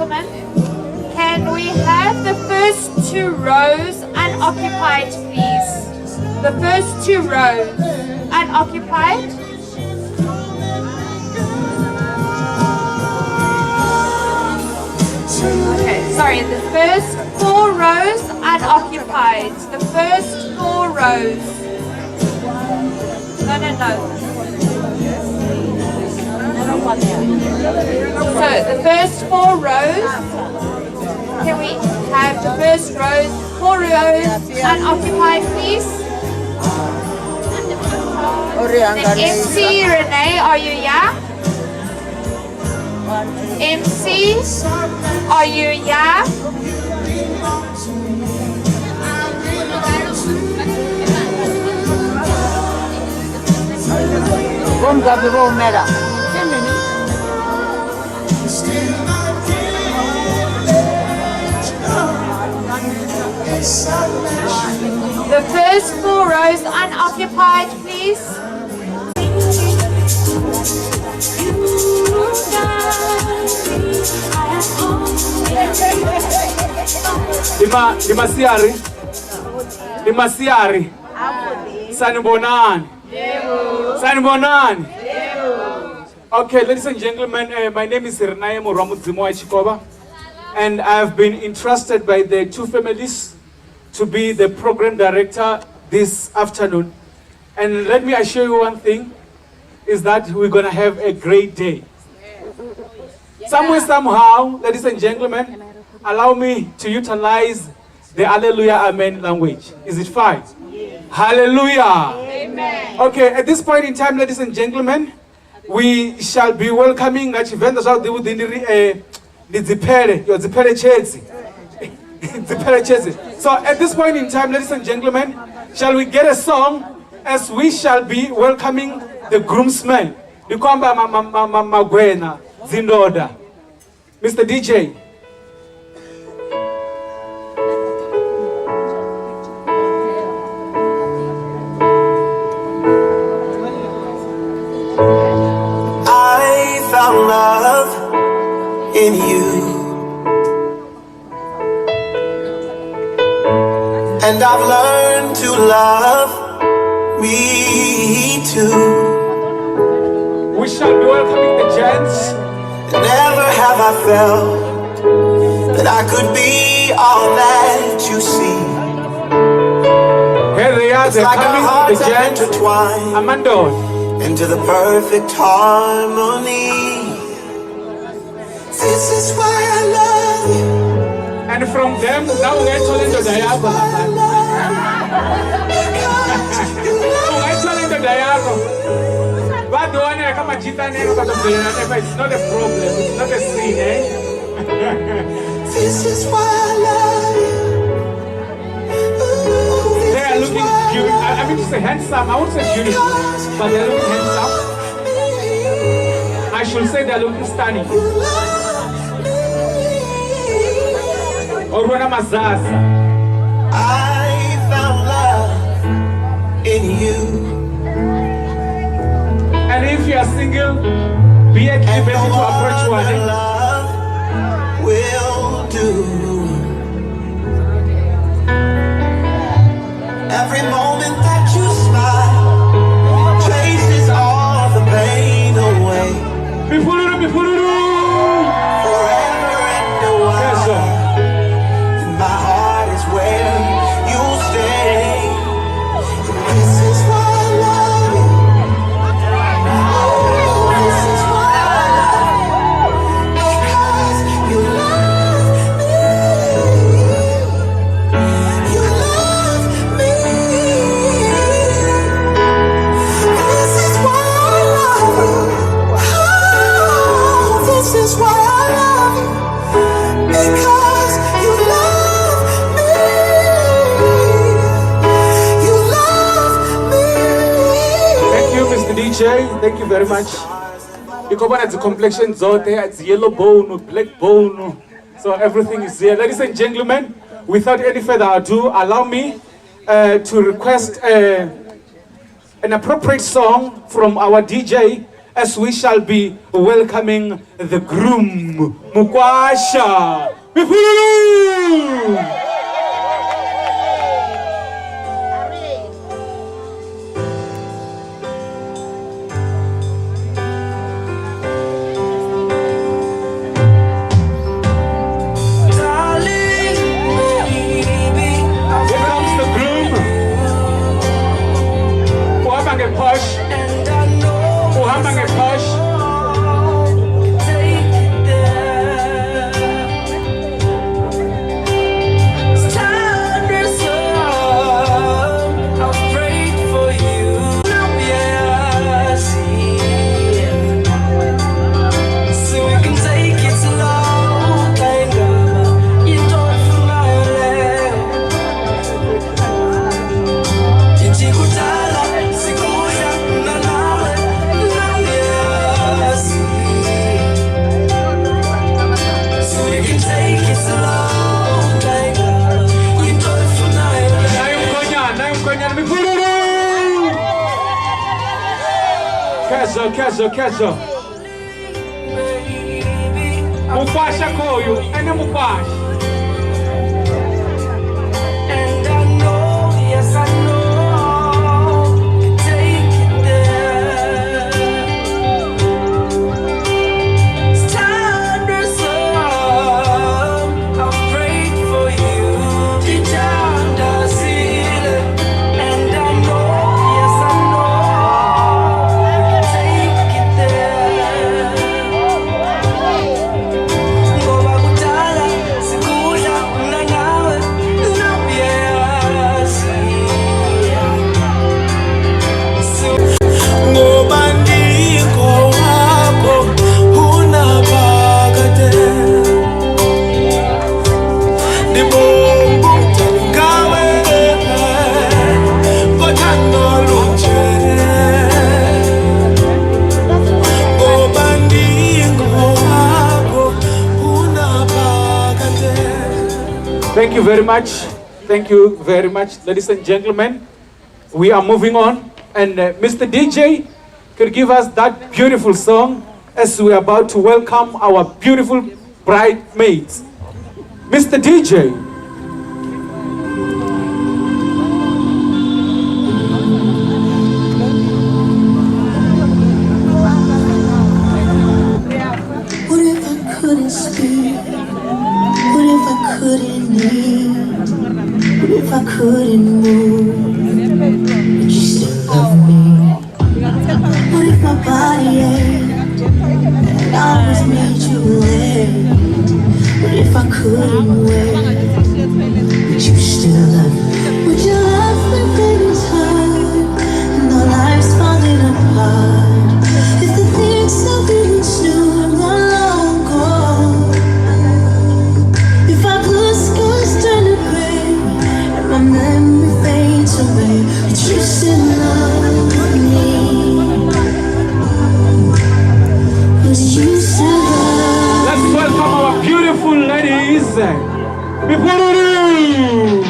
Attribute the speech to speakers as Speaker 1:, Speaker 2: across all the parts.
Speaker 1: gentlemen, can we have the first 2 rows unoccupied, please? The first 2 rows unoccupied. Okay, sorry, the first 4 rows unoccupied. The first 4 rows. No. So the first 4 rows, can we have the first rows, 4 rows unoccupied, please? The MC Renee, are you here? MC, are you here? The first 4 rows unoccupied, please.
Speaker 2: Dimasiari. Sanibonani. Okay, ladies and gentlemen, my name is Renaya Muramudzimo Chikoba, and I've been entrusted by the 2 families to be the program director this afternoon. And let me assure you one thing, is that we're gonna have a great day. Somewhere, somehow, ladies and gentlemen, allow me to utilize the Alleluia Amen language. Is it fine? Yes. Hallelujah. Amen. Okay, at this point in time, ladies and gentlemen, we shall be welcoming so at this point in time, ladies and gentlemen, shall we get a song as we shall be welcoming the groomsmen? Mr. DJ.
Speaker 3: I found love in you, and I've learned to love me too.
Speaker 2: We shall be welcoming the gents.
Speaker 3: Never have I felt that I could be all that you see.
Speaker 2: Here they are, they're
Speaker 3: like
Speaker 2: coming,
Speaker 3: our hearts
Speaker 2: the gents.
Speaker 3: intertwined
Speaker 2: Amando.
Speaker 3: into the perfect harmony. This is why I love you.
Speaker 2: And from them, now we're going to the diagonal. But the one I come at Jita name of the it's not a problem, it's not a sin, eh?
Speaker 3: This is why I love you.
Speaker 2: They are looking beautiful. I mean to say handsome, I won't say beautiful, but they're looking handsome. I should say they're looking stunning. Orwana Mazaza.
Speaker 3: I found love in you.
Speaker 2: And if you are single, be at liberty to approach one.
Speaker 3: Love will do. Every moment that you smile chases all the pain away. Forever and a while.
Speaker 2: Yes, sir.
Speaker 3: And my heart is where you'll stay. And this is why I love you. This is why I love you. Because you love me. You love me. This is why I love you. Oh, this is why I love you. Because you love me. You love me.
Speaker 2: Thank you, Mr. DJ. Thank you very much. You come on at the complexion out there, it's yellow bone, black bone. So everything is here. Ladies and gentlemen, without any further ado, allow me to request an appropriate song from our DJ as we shall be welcoming the groom, Mukwasha. Mifululu! Kezo. Mukwasha koyu, ene mukwasha. And I know, yes I know, you take it there. It's thunderstorm, I've prayed for you. Deep down the ceiling. And I know, yes I know, you take it there. Ngoba kudala sikudla mina nawe nabiyazi. Ngoba ndiko wakho unabakade. Ndibonga ngawe ngothando lunje. Ngoba ndiko wakho unabakade. Thank you very much. Thank you very much, ladies and gentlemen. We are moving on, and Mr. DJ could give us that beautiful song as we are about to welcome our beautiful bridesmaids. Mr. DJ.
Speaker 3: What if I couldn't speak? What if I couldn't eat? What if I couldn't move? Would you still love me? What if my body ached and I was made you late? What if I couldn't wait? Would you still love me? Would you love me when it's hard and our lives falling apart? Is the things that we once knew not long gone? If our blue skies turn to gray and my memory fades away, would you still love me? Would you still love me?
Speaker 2: Let's welcome our beautiful ladies. Mifululu!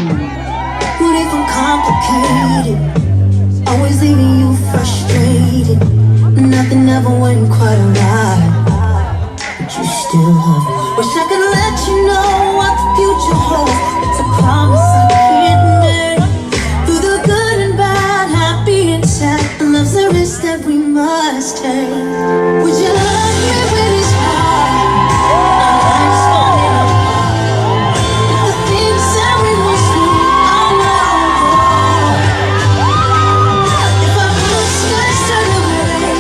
Speaker 3: What if I'm complicated? Always leaving you frustrated. Nothing ever went quite right. But you still love me. Wish I could let you know what the future holds. It's a promise I can't make. Through the good and bad, happy and sad, love's a risk that we must take. Would you love me when it's hard? Our lives falling apart. The things that we once knew are now gone. If our blue skies turn to gray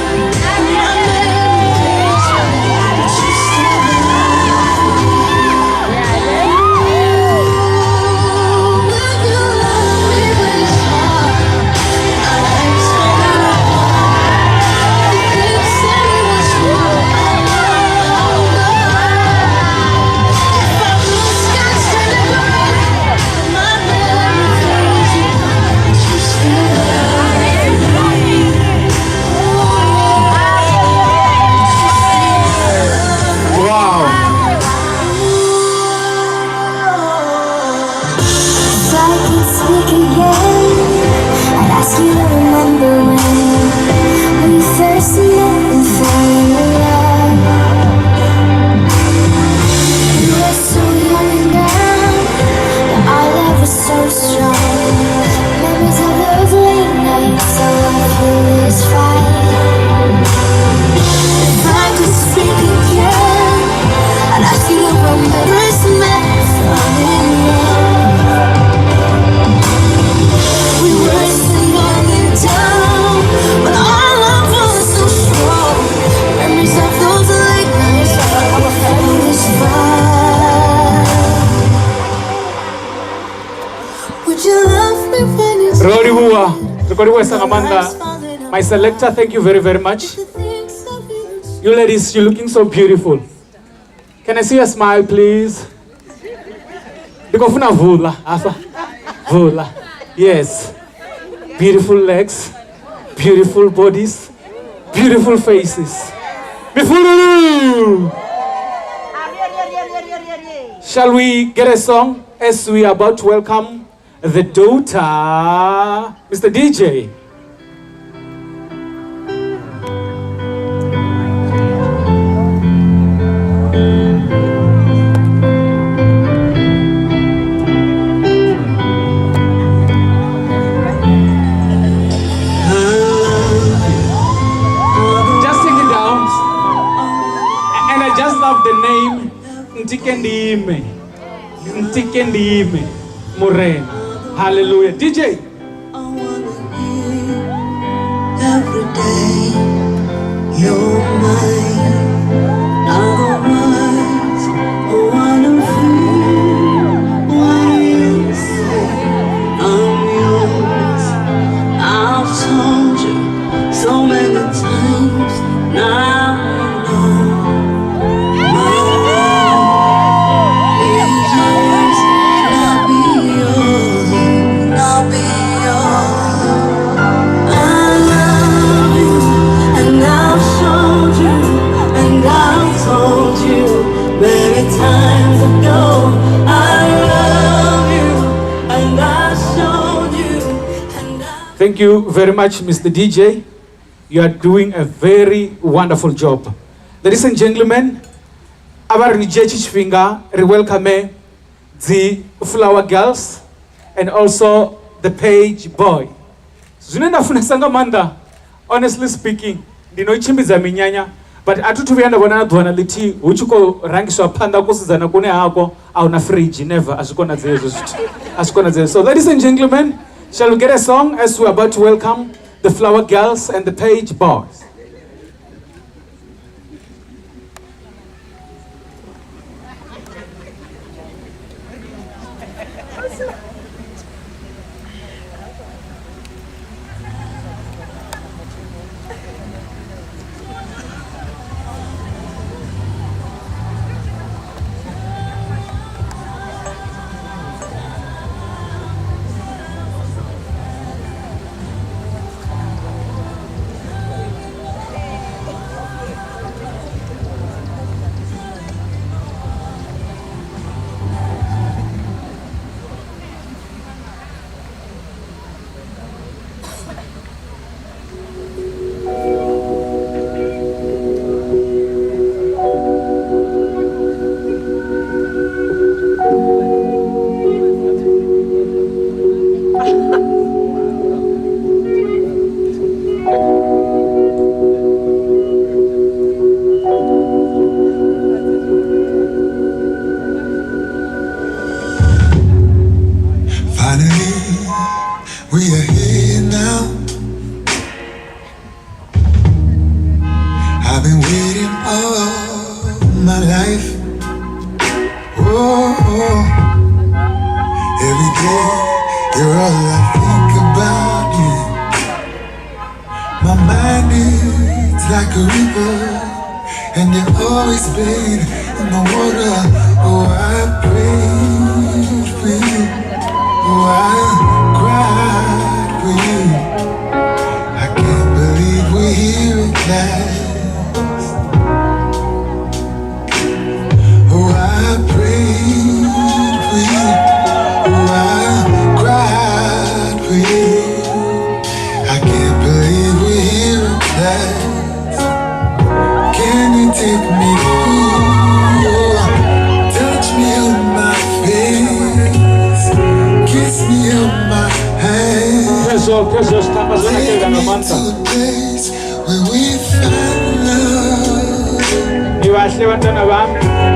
Speaker 3: and my memory fades away, would you still love me?
Speaker 2: My selector, thank you very, very much. You ladies, you're looking so beautiful. Can I see a smile, please? Because vula, vula. Yes. Beautiful legs, beautiful bodies, beautiful faces. Shall we get a song as we are about to welcome the daughter, Mr. DJ? Just take it down. And I just love the name Ntikendime. Ntikendime Morena. Hallelujah. DJ.
Speaker 3: I wanna hear every day you're mine. Otherwise, I wanna feel what you say. I'm yours. I've told you so many times now. Times ago, I love you, and I showed you, and I...
Speaker 2: Thank you very much, Mr. DJ. You are doing a very wonderful job. Ladies and gentlemen, our Tshivhase we welcome the flower girls and also the page boy. Honestly speaking, ndinochimbiza minyanya. But atutuviyanda bona dwana liti uchiko rangiswa panda kusizana kune hako au na fridge never asikona zezo asikona zezo. So ladies and gentlemen, shall we get a song as we're about to welcome the flower girls and the page boys?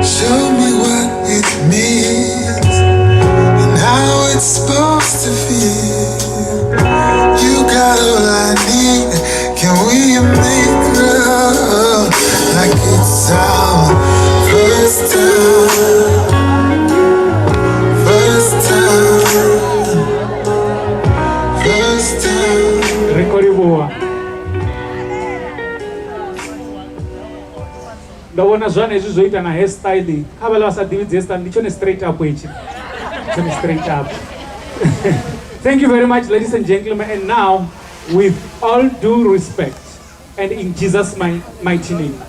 Speaker 3: Show me what it means and how it's supposed to feel. You got all I need. Can we make love like it's our first time? First time. First time.
Speaker 2: kana zvana izvi zvoita na hairstyle kavala vasadividzi hairstyle ndicho straight up ichi straight up. Thank you very much, ladies and gentlemen, and now with all due respect and in Jesus' mighty name,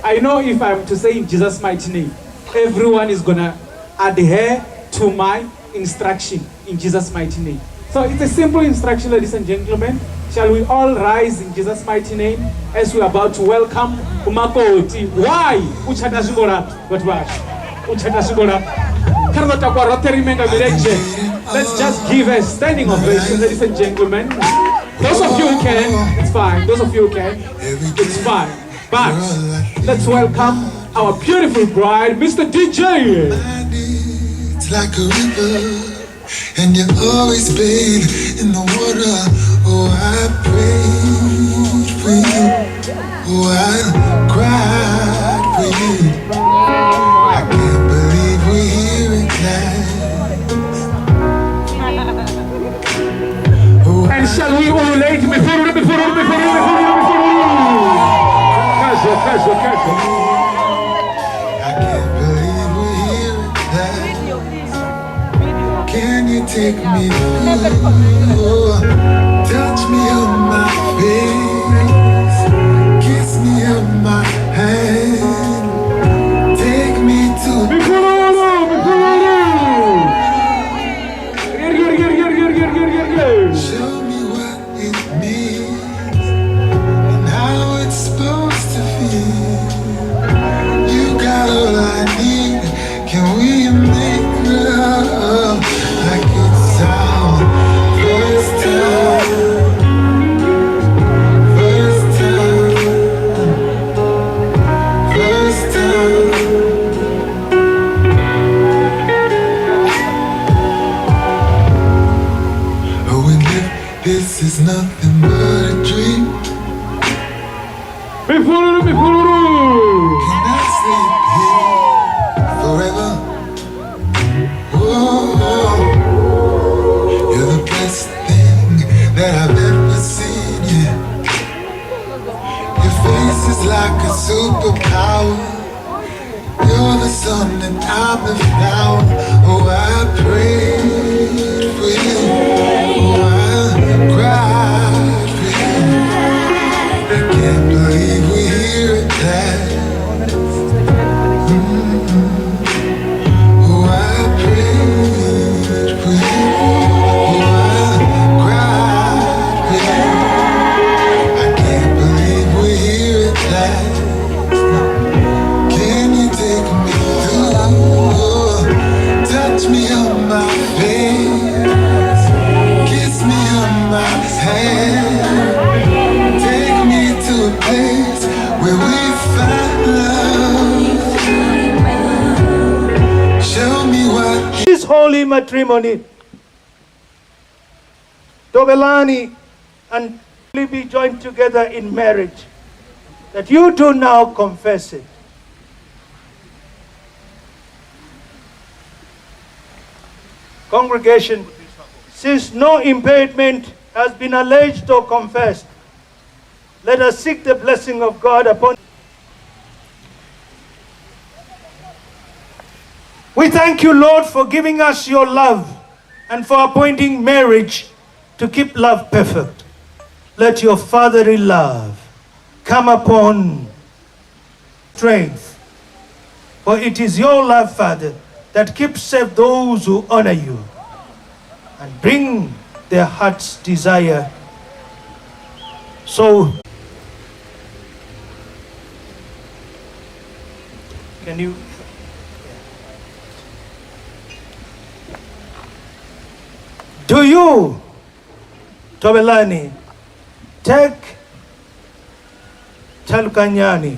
Speaker 2: I know if I'm to say in Jesus' mighty name, everyone is gonna adhere to my instruction in Jesus' mighty name. So it's a simple instruction, ladies and gentlemen. Shall we all rise in Jesus' mighty name as we're about to welcome Umakoti? Why? Uchata shingora, but why? Uchata shingora. Let's just give a standing ovation, ladies and gentlemen. Those of you who can, it's fine. Those of you who can, it's fine. But let's welcome our beautiful bride, Mr. DJ.
Speaker 3: It's like a river, and you always bathe in the water. Oh, I prayed for you. Oh, I cried for you. I can't believe we're here at last. Oh,
Speaker 2: and shall we all late before
Speaker 3: I can't believe we're here at last. Can you take me through? Touch me on my face, kiss me on my hand, take me to show me what it means and how it's supposed to feel. You got all I need. Can we make love like it's our first time? First time. First time. Oh, and if this is nothing but a dream, can I sleep here forever? Oh, you're the best thing that I've ever seen. Yeah. Your face is like a superpower. You're the sun and I'm the flower. Oh, I prayed for you. Oh, I cried for you. I can't believe we're here at last. Oh, I prayed for you. Oh, I cried for you. I can't believe we're here at last. Can you take me through? Touch me on my face, kiss me on my hand, take me to a place where we find love. Show me what
Speaker 4: This holy matrimony, Tobelani and be joined together in marriage, that you do now confess it. Congregation, since no impediment has been alleged or confessed, let us seek the blessing of God upon. We thank you, Lord, for giving us your love and for appointing marriage to keep love perfect. Let your fatherly love come upon strength, for it is your love, Father, that keeps safe those who honor you and bring their heart's desire. So, can you? Do you, Tobelani, take Thalukanyani,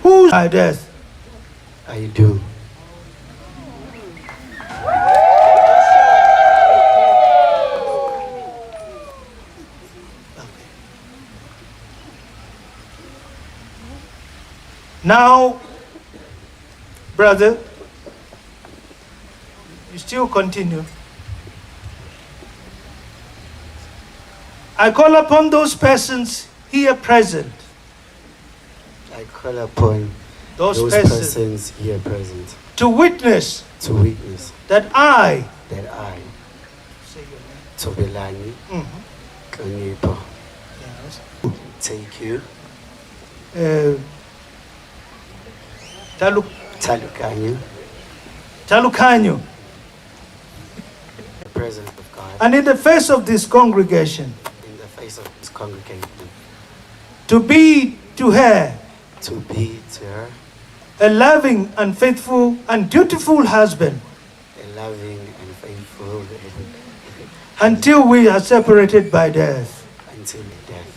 Speaker 4: whose death? I do. Now, brother, you still continue. I call upon those persons here present.
Speaker 5: I call upon
Speaker 4: those
Speaker 5: those
Speaker 4: persons
Speaker 5: persons here present
Speaker 4: to witness
Speaker 5: to witness
Speaker 4: that I
Speaker 5: that I,
Speaker 4: say your name.
Speaker 5: Tobelani Hlonipho,
Speaker 4: Yes.
Speaker 5: take you, Thalukanyo,
Speaker 4: Thalukanyo,
Speaker 5: the presence of God,
Speaker 4: and in the face of this congregation,
Speaker 5: in the face of this congregation,
Speaker 4: to be to her
Speaker 5: to be to her
Speaker 4: a loving and faithful and dutiful husband
Speaker 5: a loving and faithful
Speaker 4: until we are separated by death.
Speaker 5: until death.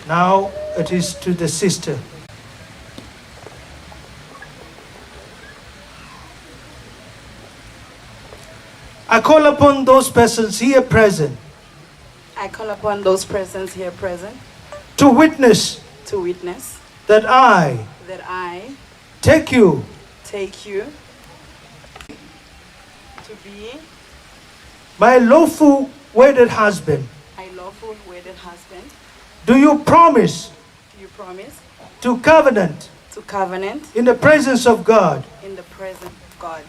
Speaker 4: Now it is to the sister. I call upon those persons here present
Speaker 6: I call upon those persons here present
Speaker 4: to witness
Speaker 6: to witness
Speaker 4: that I
Speaker 6: that I
Speaker 4: take you
Speaker 6: take you to be
Speaker 4: my lawful wedded husband.
Speaker 6: my lawful wedded husband.
Speaker 4: Do you promise
Speaker 6: Do you promise
Speaker 4: to covenant
Speaker 6: to covenant
Speaker 4: in the presence of God
Speaker 6: in the presence of God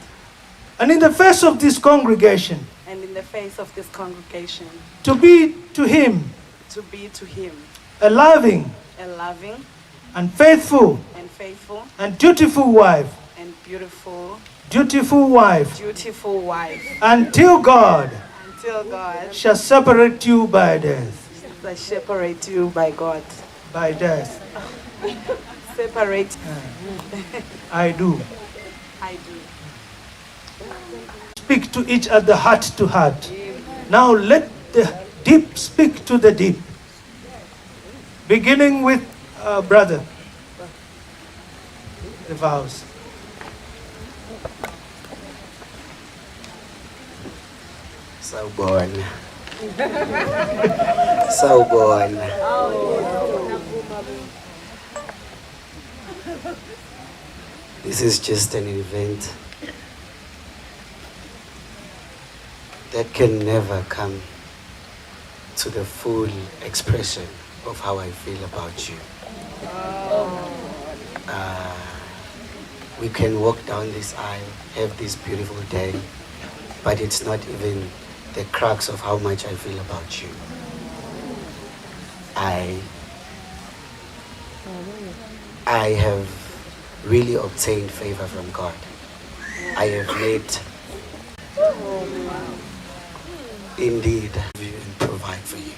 Speaker 4: and in the face of this congregation
Speaker 6: and in the face of this congregation
Speaker 4: to be to him
Speaker 6: to be to him
Speaker 4: a loving
Speaker 6: a loving
Speaker 4: and faithful
Speaker 6: and faithful
Speaker 4: and dutiful wife,
Speaker 6: and beautiful
Speaker 4: dutiful wife, until God
Speaker 6: until God
Speaker 4: shall separate you by death.
Speaker 6: shall separate you by God.
Speaker 4: By death.
Speaker 6: Separate.
Speaker 4: I do.
Speaker 6: I do.
Speaker 4: Speak to each other heart to heart. Now let the deep speak to the deep. Beginning with brother. The vows.
Speaker 5: Sawubona. Sawubona. This is just an event that can never come to the full expression of how I feel about you. We can walk down this aisle, have this beautiful day, but it's not even the crux of how much I feel about you. I have really obtained favor from God. I have made indeed and provide for you.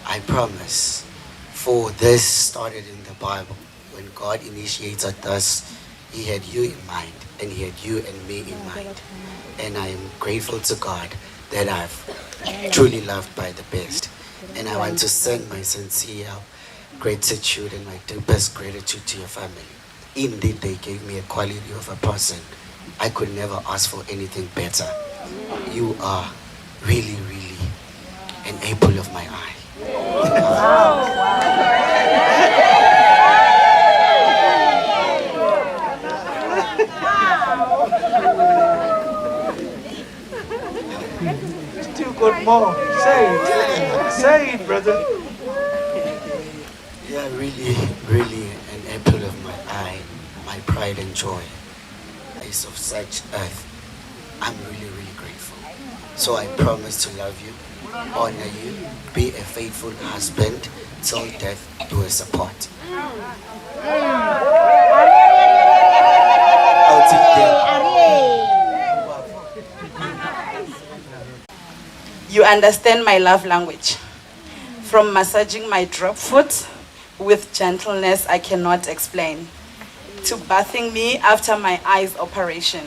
Speaker 5: I promise, for this started in the Bible. When God initiated us, He had you in mind, and He had you and me in mind. And I am grateful to God that I've truly loved by the best. And I want to send my sincere gratitude and my deepest gratitude to your family. Indeed, they gave me a quality of a person. I could never ask for anything better. You are really, really an apple of my eye.
Speaker 4: Still got more. Say it. Say it, brother.
Speaker 5: Yeah, really, really an apple of my eye, my pride and joy. Face of such earth. I'm really, really grateful. So I promise to love you, honor you, be a faithful husband till death do us apart. Until death.
Speaker 6: You understand my love language. From massaging my drop foot with gentleness I cannot explain, to bathing me after my eyes operation.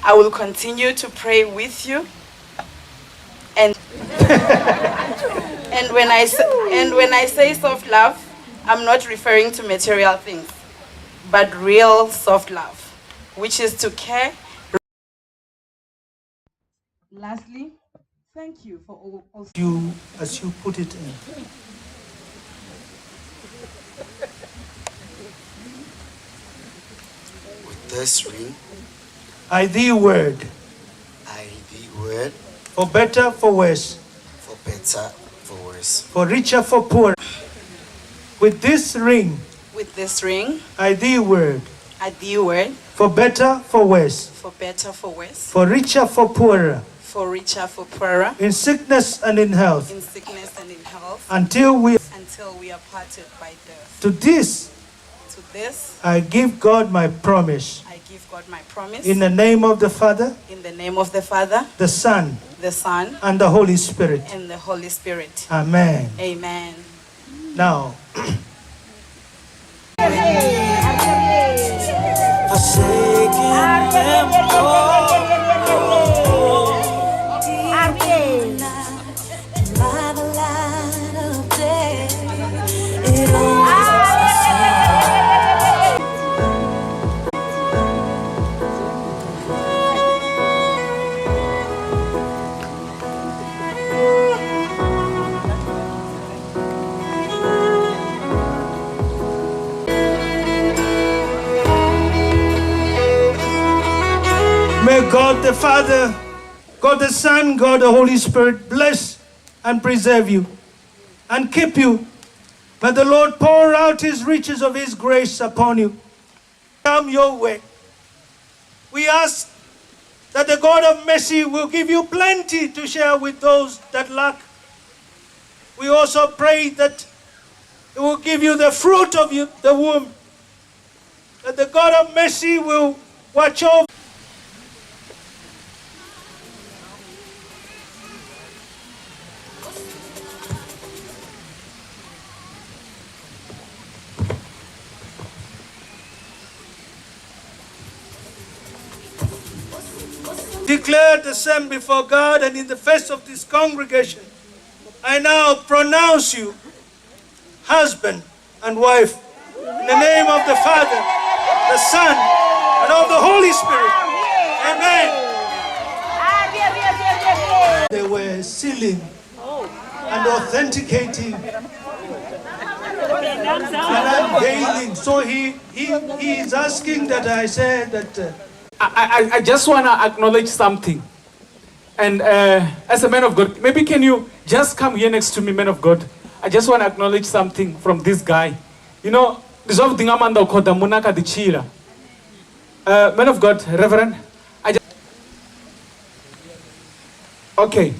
Speaker 6: I will continue to pray with you, and and when I say soft love, I'm not referring to material things, but real soft love, which is to care. Lastly, thank you for all.
Speaker 4: You, as you put it in.
Speaker 5: With this ring,
Speaker 4: I thee word,
Speaker 5: I thee word,
Speaker 4: for better, for worse,
Speaker 5: for better, for worse,
Speaker 4: for richer, for poorer, With this ring,
Speaker 6: with this ring,
Speaker 4: I thee word,
Speaker 6: I thee word,
Speaker 4: for better, for worse,
Speaker 6: for better, for worse,
Speaker 4: for richer, for poorer,
Speaker 6: for richer, for poorer,
Speaker 4: in sickness and in health,
Speaker 6: in sickness and in health,
Speaker 4: until we.
Speaker 6: until we are parted by death.
Speaker 4: To this,
Speaker 6: To this,
Speaker 4: I give God my promise.
Speaker 6: I give God my promise.
Speaker 4: In the name of the Father,
Speaker 6: In the name of the Father,
Speaker 4: the Son,
Speaker 6: the Son,
Speaker 4: and the Holy Spirit.
Speaker 6: and the Holy Spirit.
Speaker 4: Amen.
Speaker 6: Amen.
Speaker 4: Now, may God the Father, God the Son, God the Holy Spirit bless and preserve you and keep you. May the Lord pour out his riches of his grace upon you. Come your way. We ask that the God of mercy will give you plenty to share with those that lack. We also pray that it will give you the fruit of the womb. That the God of mercy will watch over. Declare the same before God and in the face of this congregation. I now pronounce you husband and wife in the name of the Father, the Son, and of the Holy Spirit. Amen. They were sealing and authenticating and unveiling. So he is asking that I say that.
Speaker 2: I just want to acknowledge something. And as a man of God, maybe can you just come here next to me, man of God? I just want to acknowledge something from this guy. You know, this of thing Amanda called the Munaka the Chila. Man of God, Reverend. Okay.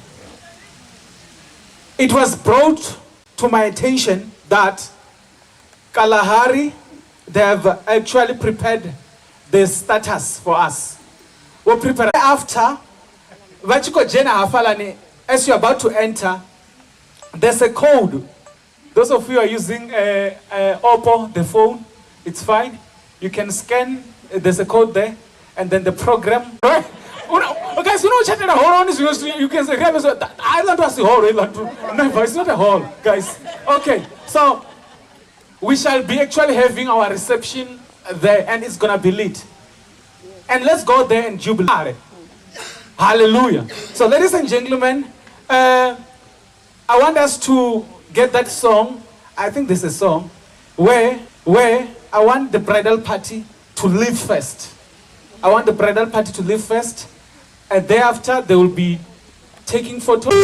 Speaker 2: It was brought to my attention that Kalahari, they have actually prepared the status for us. We prepare after Vachiko Jena Hafalani, as you're about to enter, there's a code. Those of you are using Oppo, the phone, it's fine. You can scan, there's a code there, and then the program. Right? Guys, you know what hold on, you can say, Island was the hall, no, it's not a hall, guys. Okay, so we shall be actually having our reception there, and it's gonna be lit. And let's go there and jubilate. Hallelujah. So ladies and gentlemen, I want us to get that song. I think this is a song where I want the bridal party to leave first. I want the bridal party to leave first, and thereafter they will be taking photos.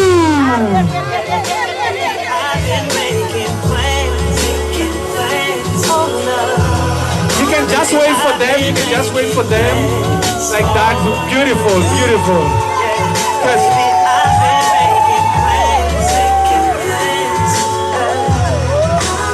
Speaker 2: You can just wait for them. You can just wait for them like that. Beautiful, beautiful. Yes.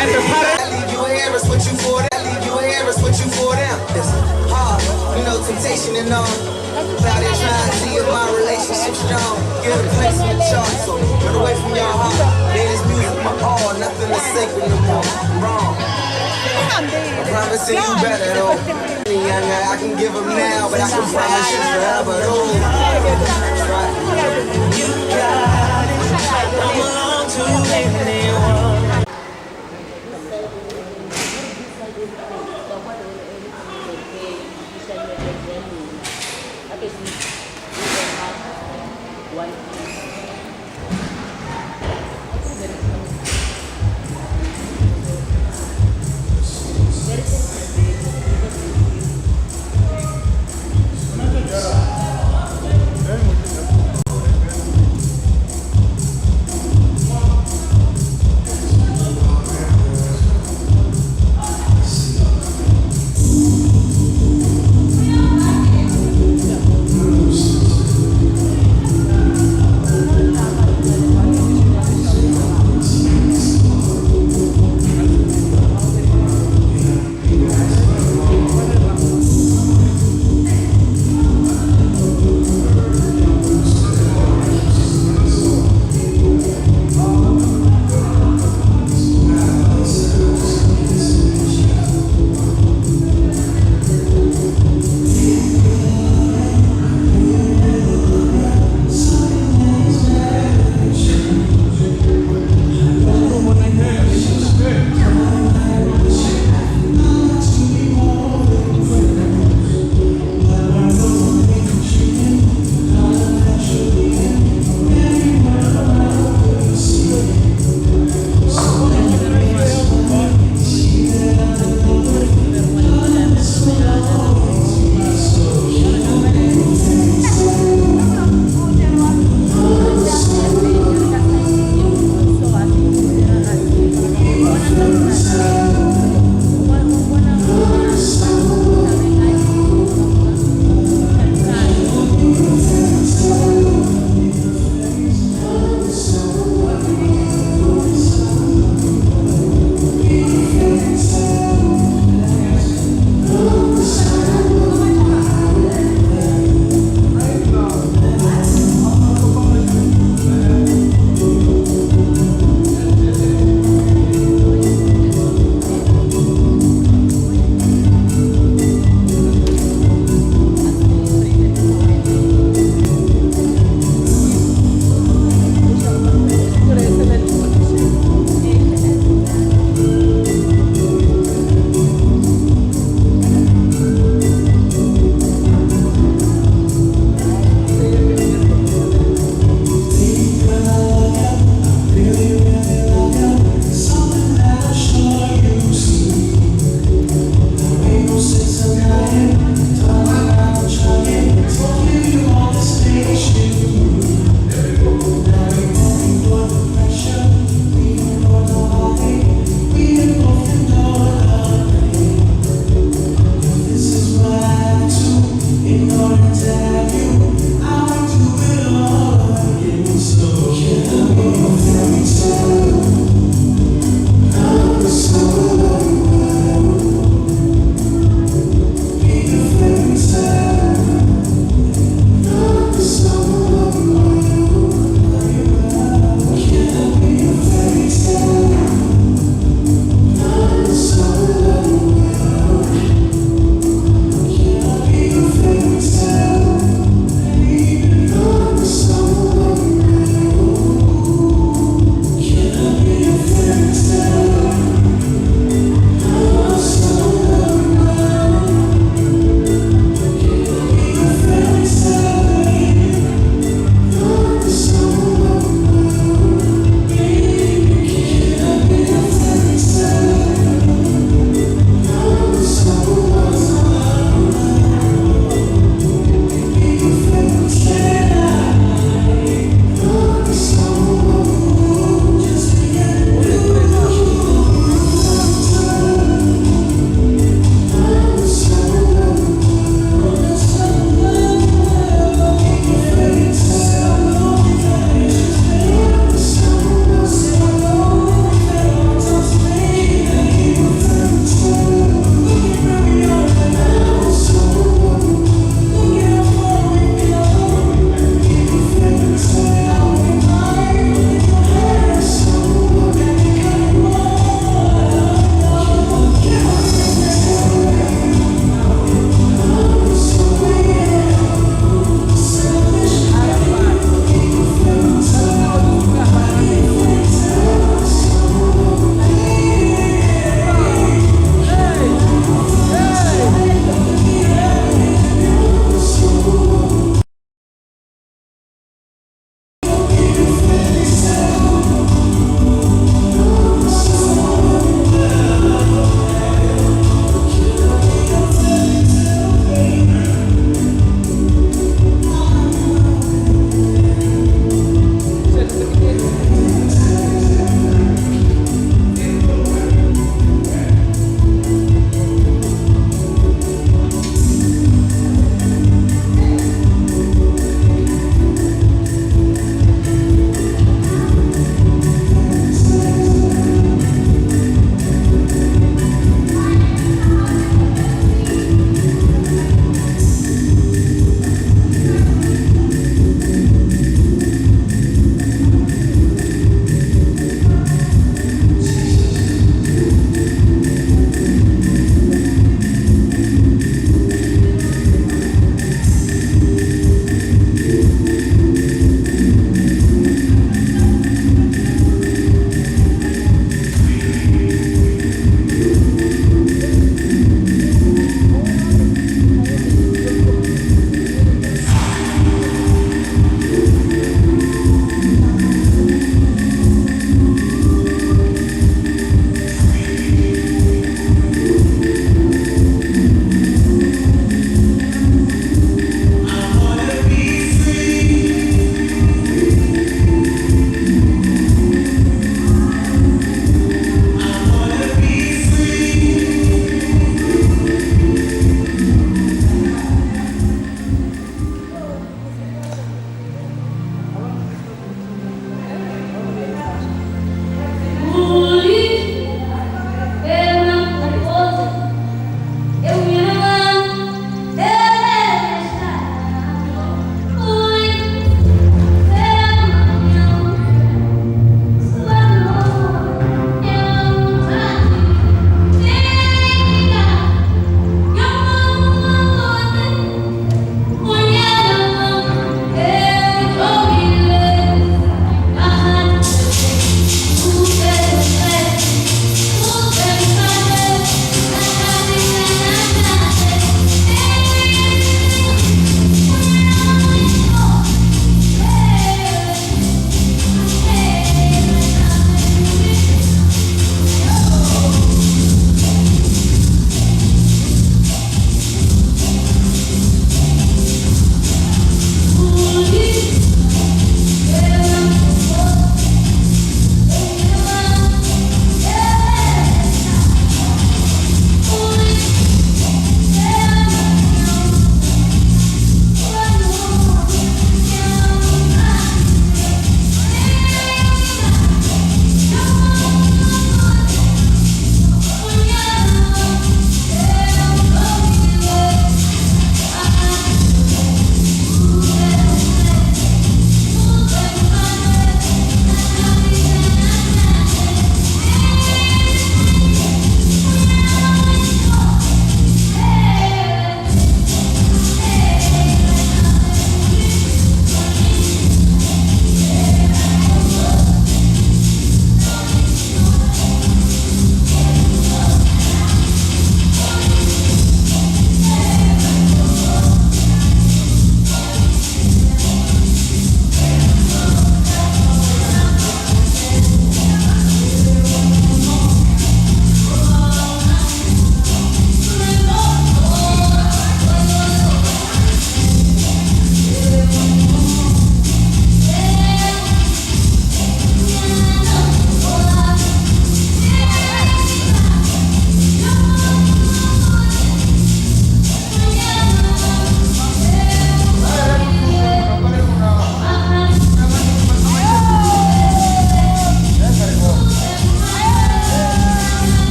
Speaker 2: And the parent.
Speaker 7: I leave you here, it's what you for them. I leave you here, it's what you for them. It's hard, you know, temptation and all. Out there trying to see if my relationship strong. Get a place in the chart, so run away from your heart. Then it's music, my all, nothing is sacred no more. Wrong. I'm promising you better though. Younger, I can give them now, but I can promise you forever though. Right. You got it. Don't belong to anyone.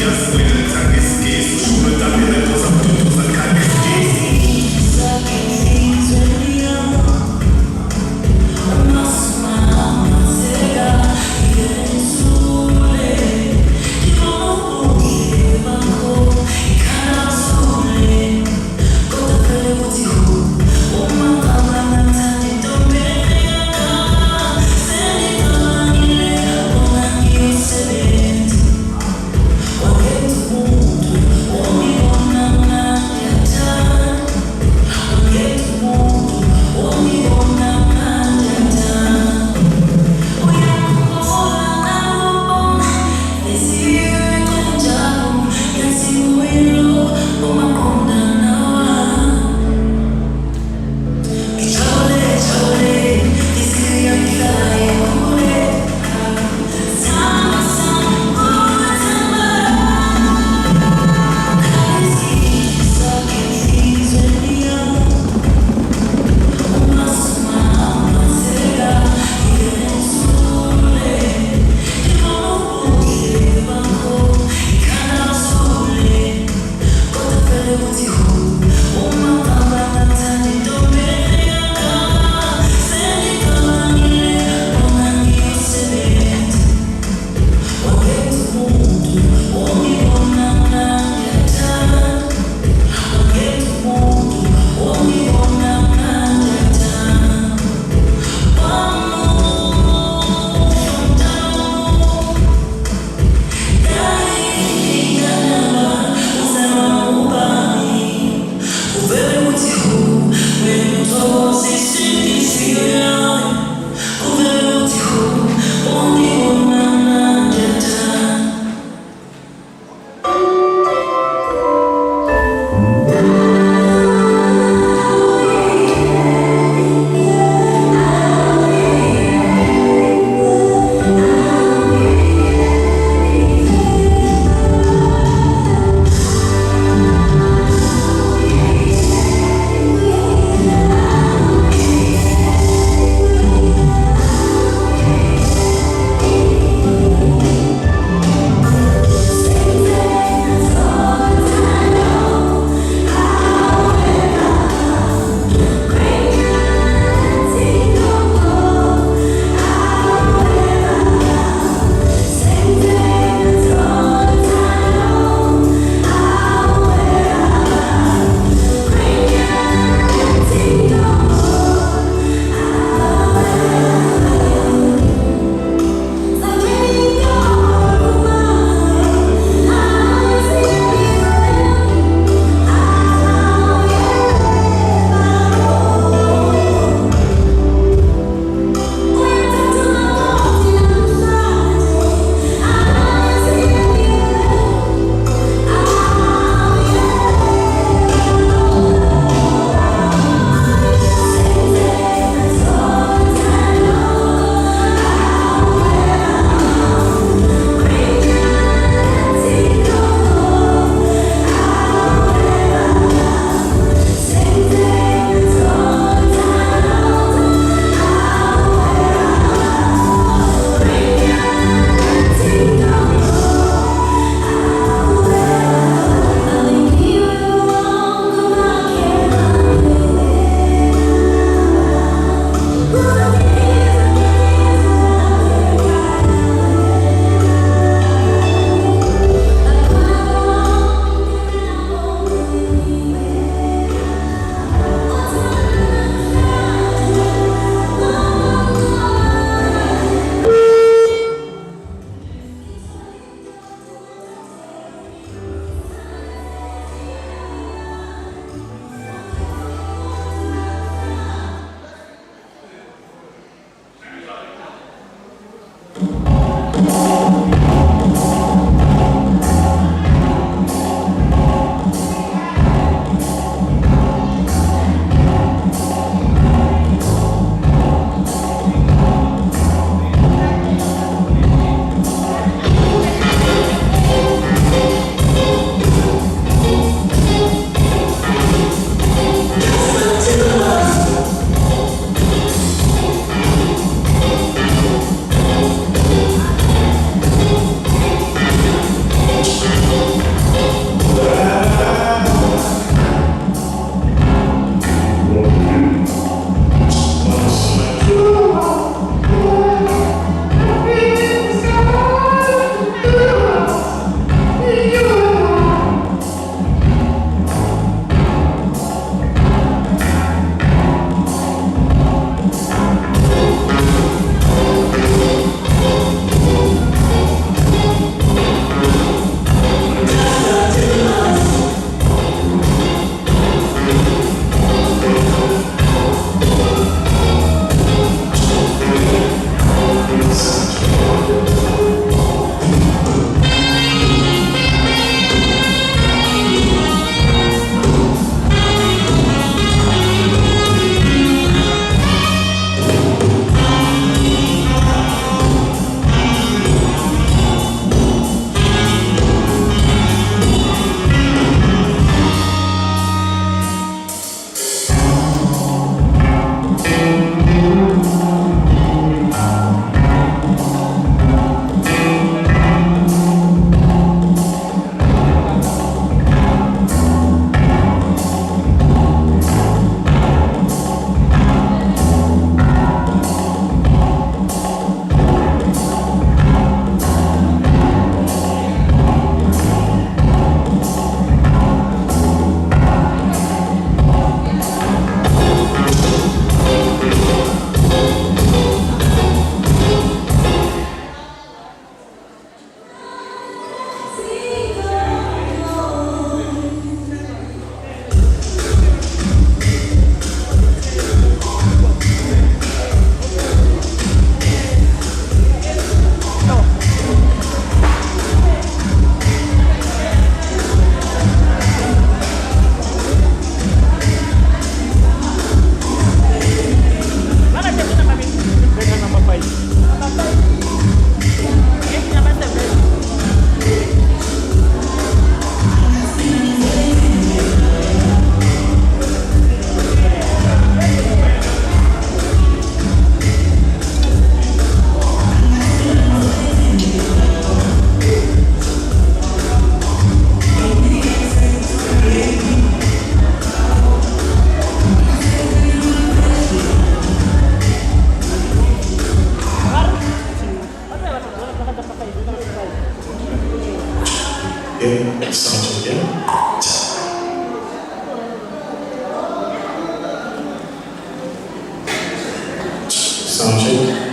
Speaker 8: Yes, Okay, sound check, yeah? Sound check.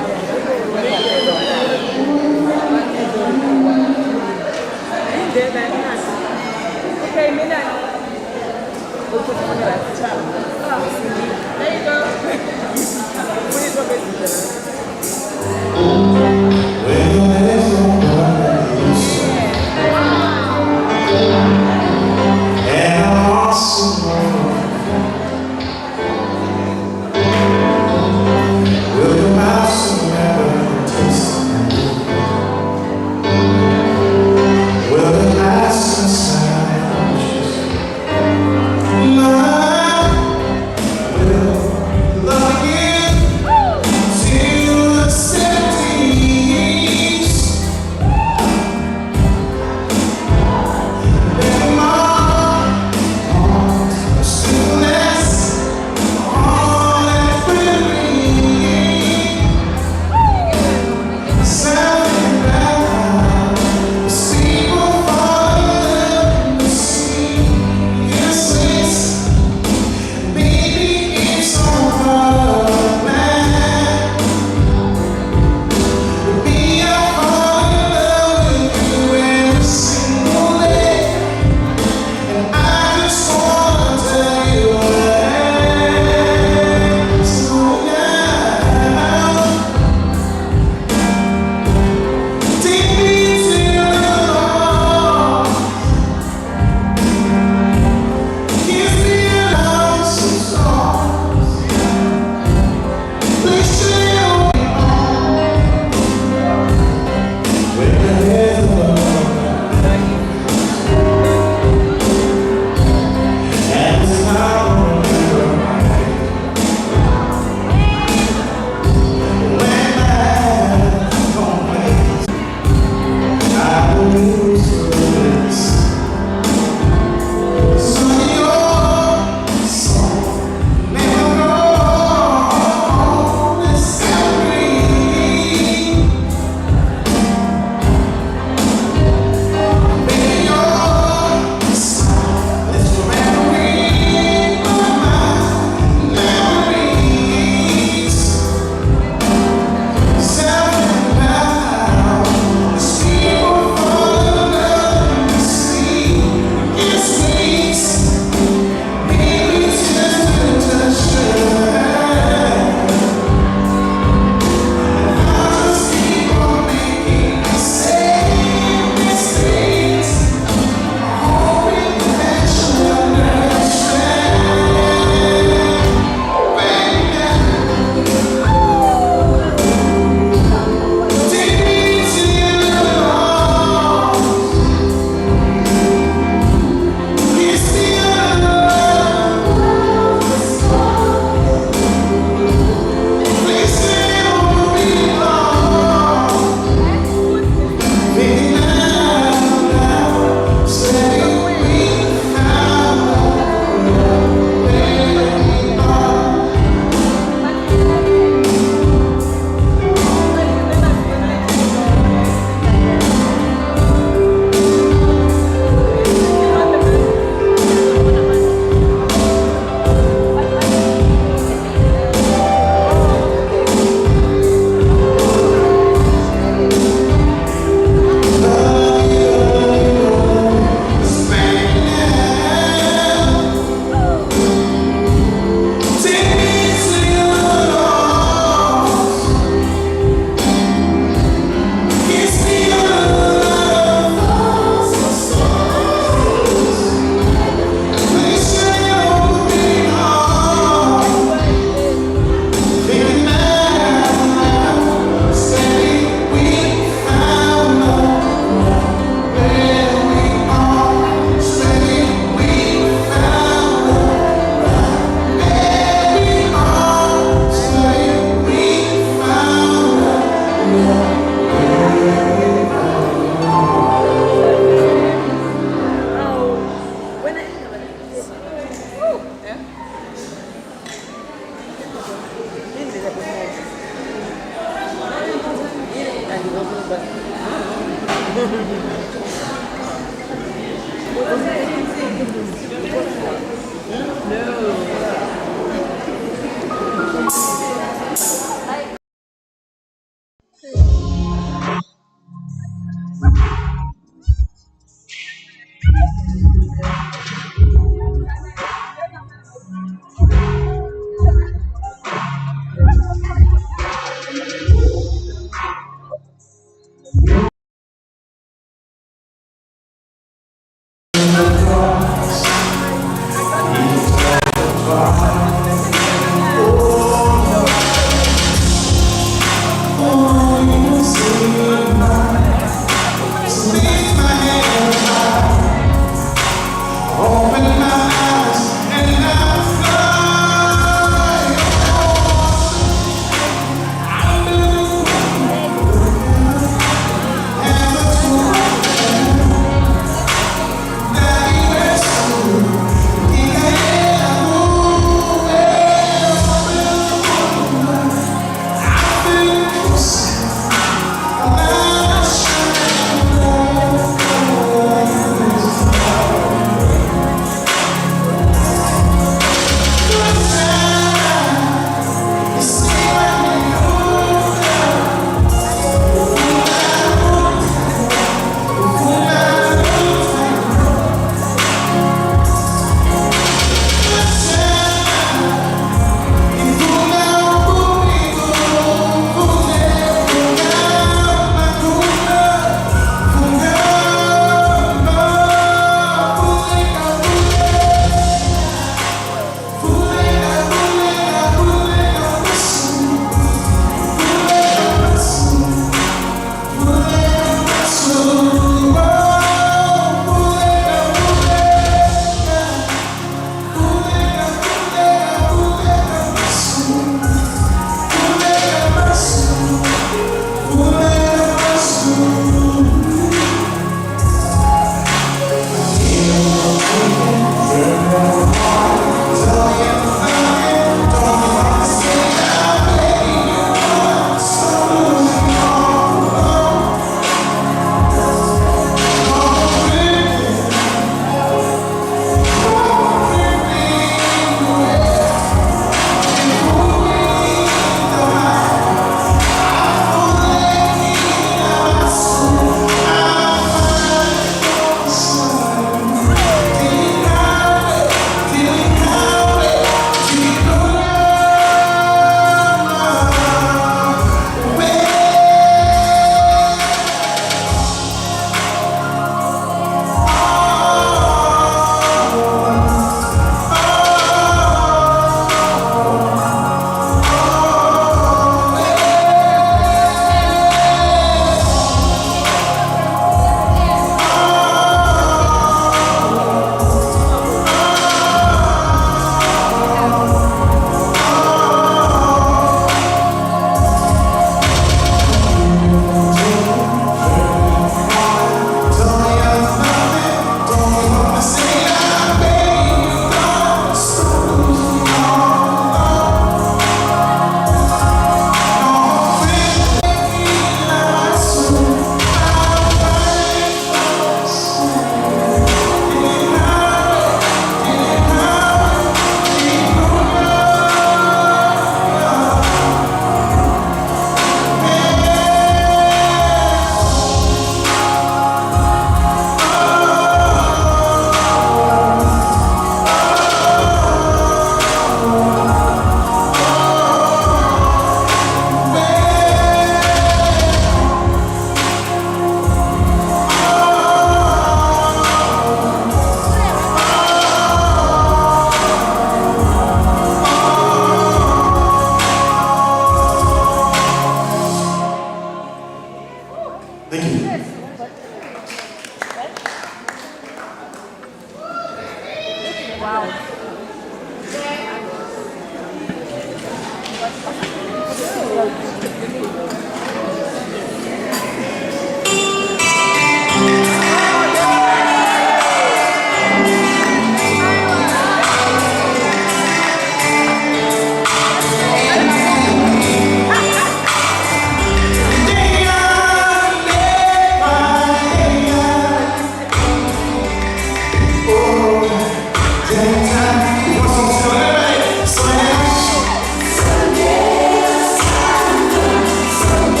Speaker 3: Sunday,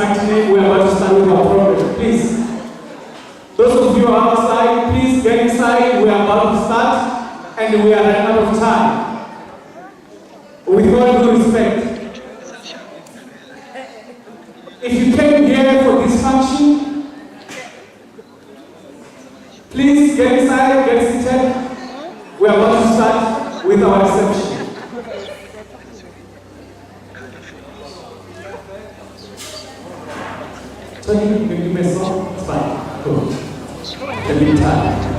Speaker 2: mighty name, we are about to start with our program. Please. Those of you who are outside, please get inside. We are about to start and we are running out of time. With all due respect, if you came here for this function, please get inside, get seated. We are about to start with our reception. Tony, give me a song. It's fine. Cool. The meantime.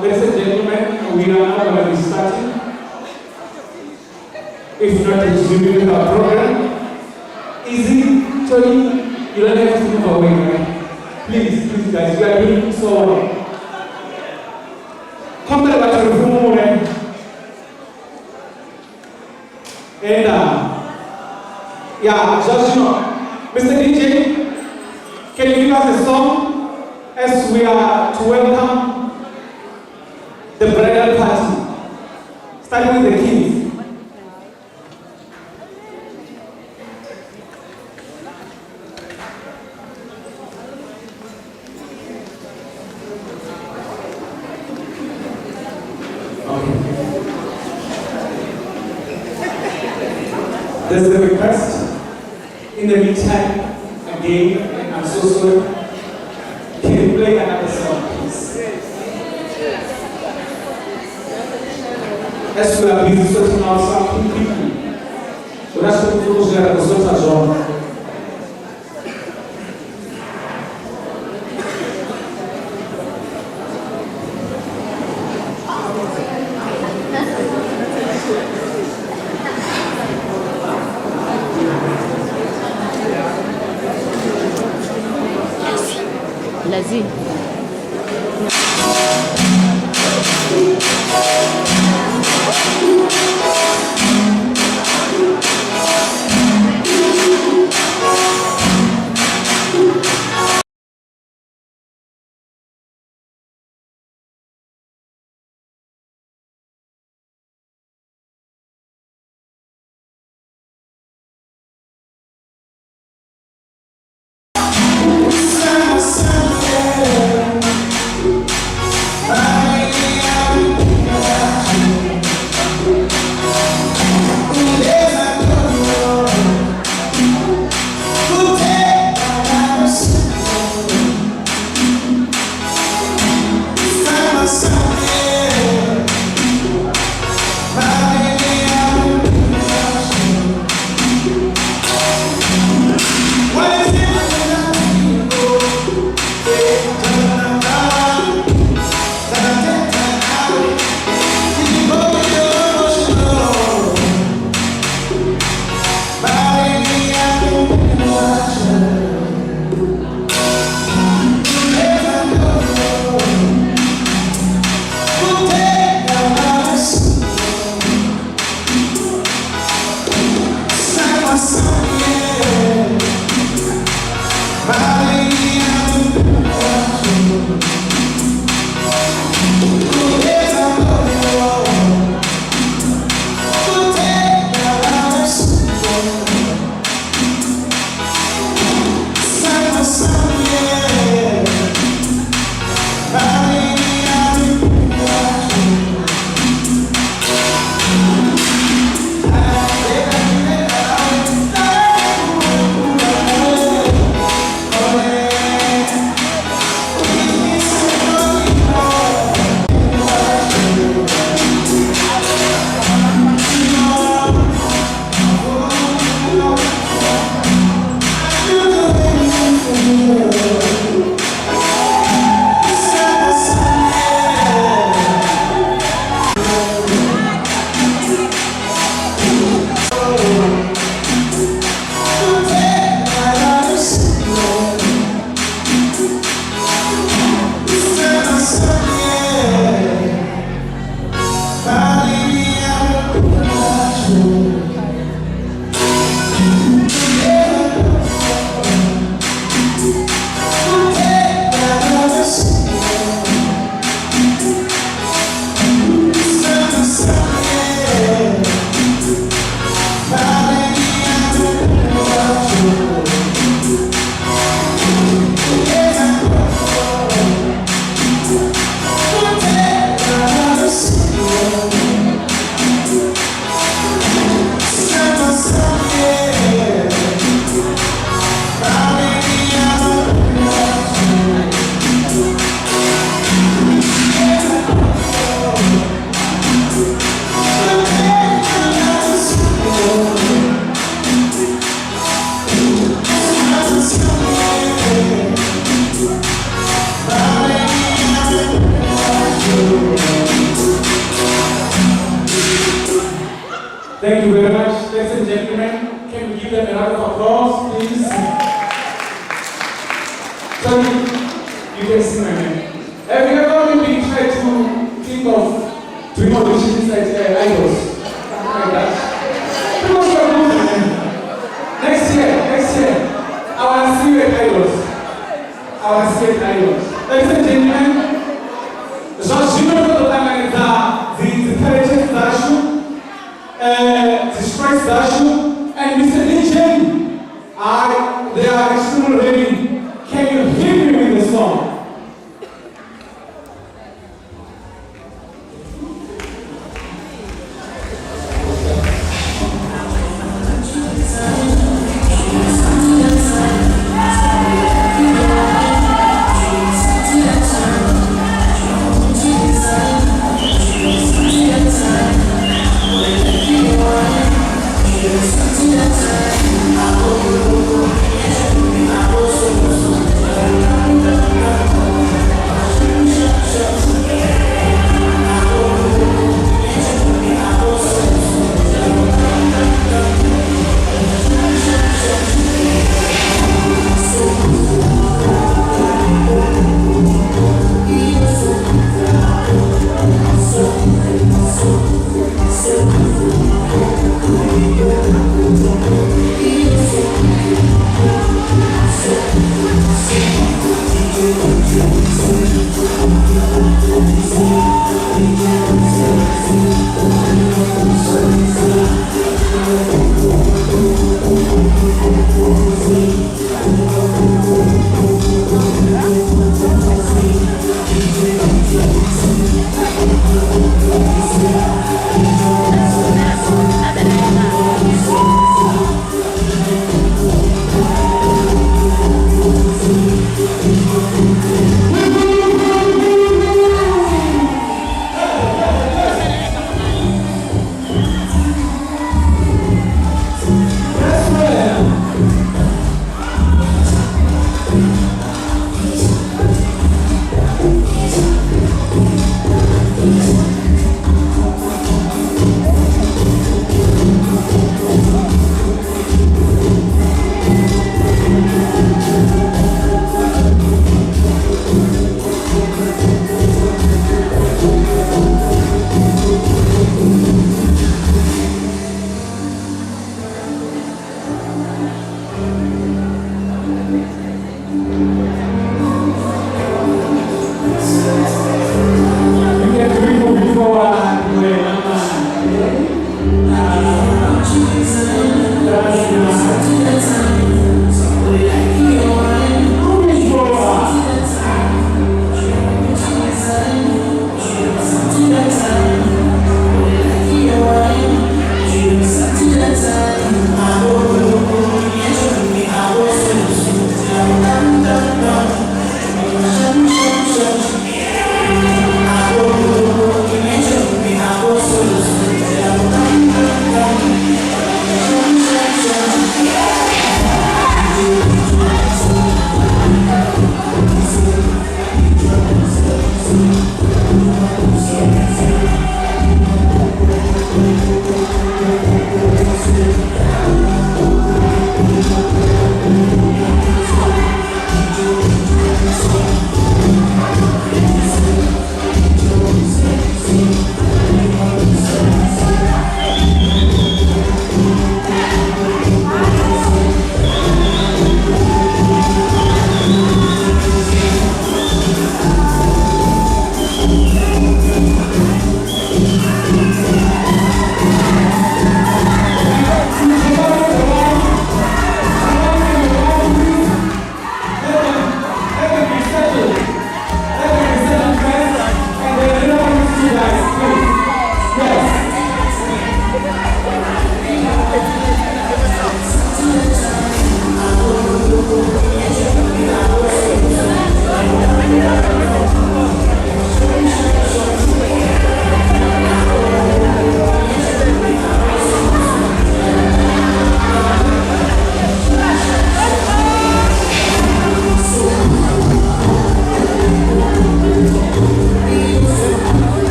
Speaker 2: Ladies and gentlemen, we are now going to be starting. If not resuming with our program. Easy, Tony, you don't have to move away, right? Please, please guys, we are doing so well. Come to the WATERFRONT. And yeah, just you know, Mr. DJ, can you give us a song as we are to welcome the bridal party, starting with the kids. There's a request. In the meantime, again, I'm so sorry. Can you play another song, please? As we are busy sorting out something quickly, we have to focus on the sort of genre.
Speaker 9: Lazi.
Speaker 2: Thank you very much, ladies and gentlemen. Can we give them a round of applause, please? So you can see my name. Have you ever maybe tried to think of doing auditions like idols? Something like that. People start moving, man. Next year, I want to see you at idols. Ladies and gentlemen, Jorginho do tamanho de talentos da Ashu, the strikes da Ashu, and Mr. DJ. They are extremely ready. Can you hear me with the song?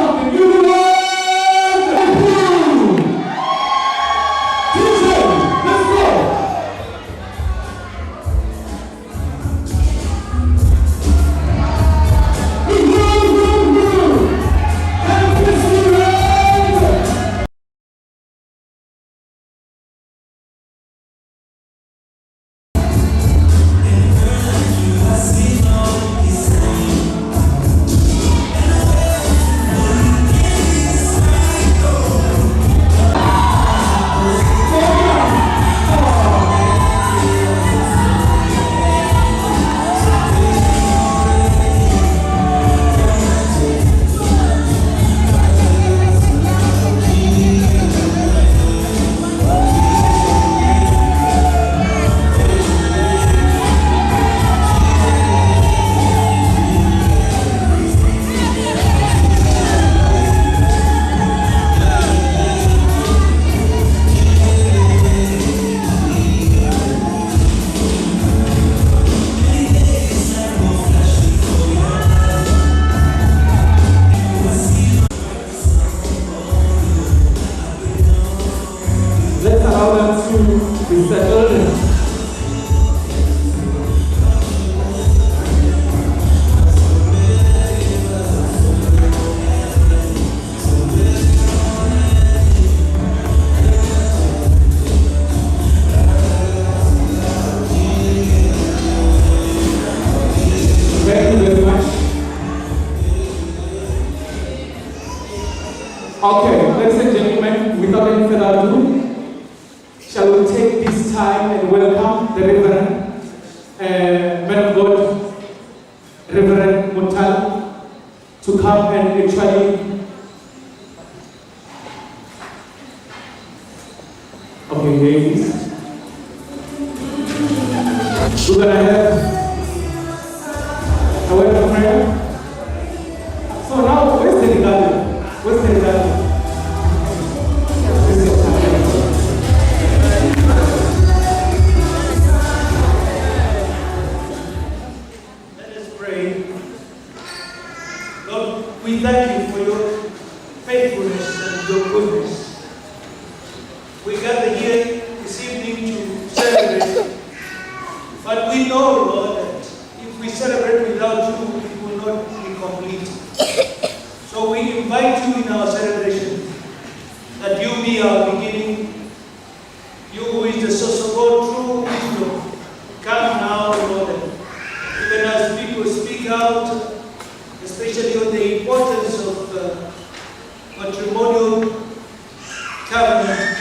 Speaker 2: something. You want DJ, let's go. Let's allow them to be settled. Thank you very much. Okay, ladies and gentlemen, without any further ado, shall we take this time and welcome the Reverend Man of God, Reverend Mutal, to come and actually okay, here it is. We're gonna have a word of prayer. So now, where's the regalia? Where's the regalia?
Speaker 4: We thank you for your faithfulness and your goodness. We gather here this evening to celebrate, but we know, Lord, that if we celebrate without you, it will not be complete. So we invite you in our celebration, that you be our beginning, you who is the source of all true wisdom. Come now, Lord, even as people speak out, especially on the importance of matrimonial covenant.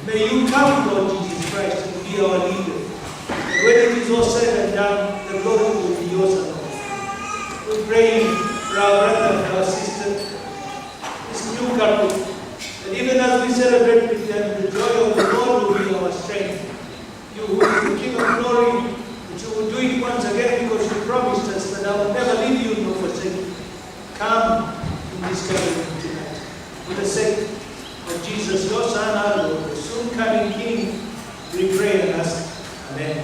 Speaker 4: May you come, Lord Jesus Christ, and be our leader. And when it is all said and done, the glory will be yours alone. We pray for our brother and our sister, this new couple, that even as we celebrate with them, the joy of the Lord will be our strength. You who is the King of glory, that you will do it once again, because you promised us that I will never leave you nor forsake you. Come in this covenant tonight. For the sake of Jesus, your Son, our Lord, the soon coming King, we pray and ask. Amen.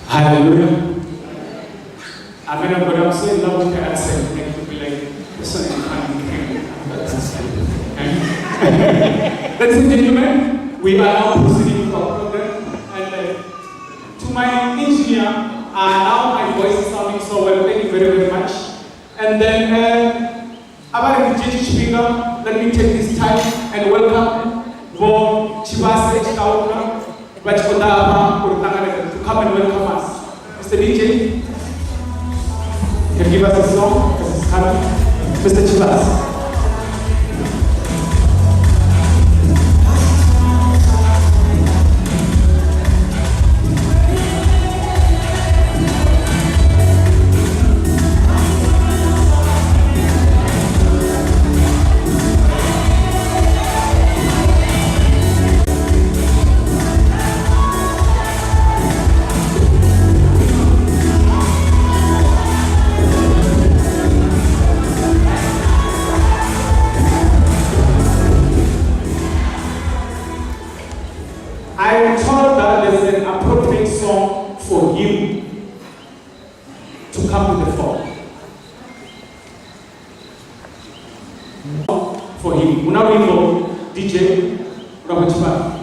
Speaker 2: Hallelujah. Amen. But I'm saying love with the accent. It could be like the son of Ladies and gentlemen, we are now proceeding with our program. And to my engineer, now my voice is sounding so well. Thank you very, very much. And then, about the speaker, let me take this time and welcome for Tshivhase to come and welcome us. Mr. DJ, you can give us a song because it's coming. Mr. Tshivhase. For him. We're now waiting for DJ Robert Tshivhase.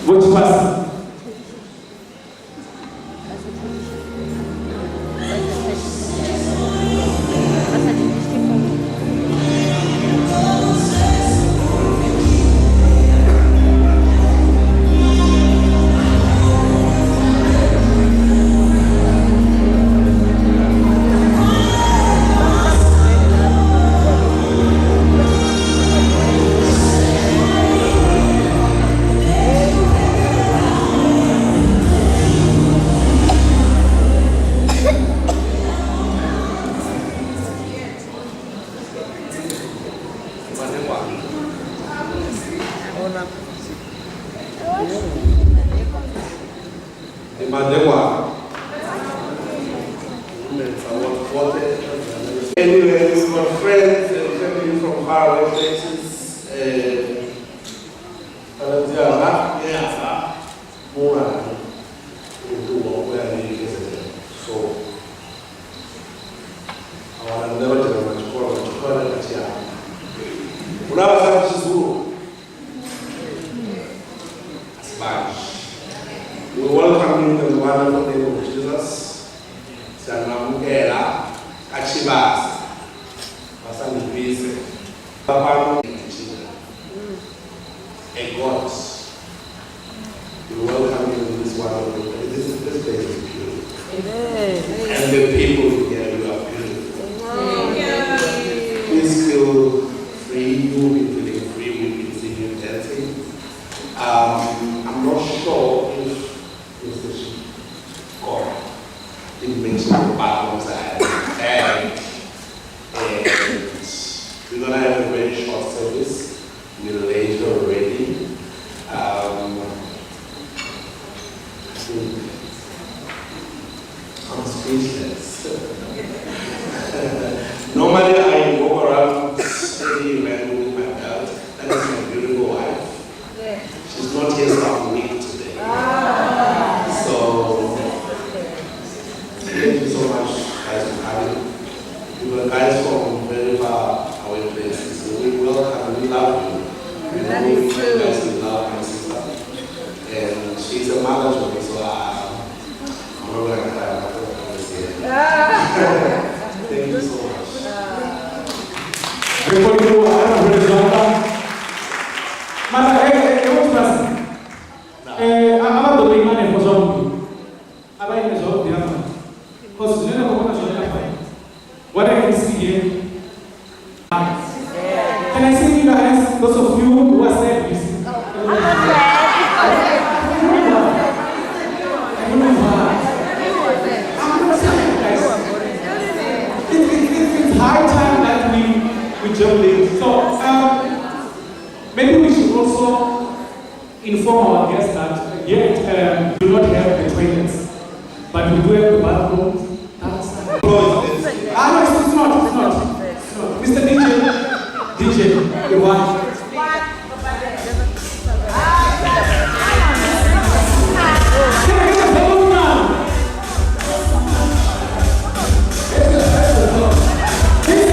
Speaker 2: Tshivhase.
Speaker 9: Anyway, we've got friends and family from faraway places. So, I never did much for we welcome you in the wonderful name of Jesus. Sanamukela, Tshivhase, Tshivhase, Papa, a God. We welcome you in this wonderful place. This place is beautiful. And the people here, you are beautiful. Please feel free, you will be feeling free, we will see you dancing. I'm not sure if God didn't mention the battles and we're going to have a very short service. We're late already. I'm speechless. Normally I go around steady man with my belt. That is my beautiful wife. She's not here, so I'm weak today. So thank you so much guys for coming. You were guys from very far away places. So we welcome, we love you. We know you guys love my sister. And she's a mother to me, so I'm not going to cry. Thank you so much.
Speaker 2: Before you go, I have a result. Masa, I'm the big man for some. I'm in the job, because you know what I can see here. Can I see you guys, those of you who are sad, please? It's high time that we jump in. So, maybe we should also inform our guests that yet we do not have the toilets, but we do have the bathrooms outside. No, it's not. Mr. DJ, your wife.
Speaker 3: Thank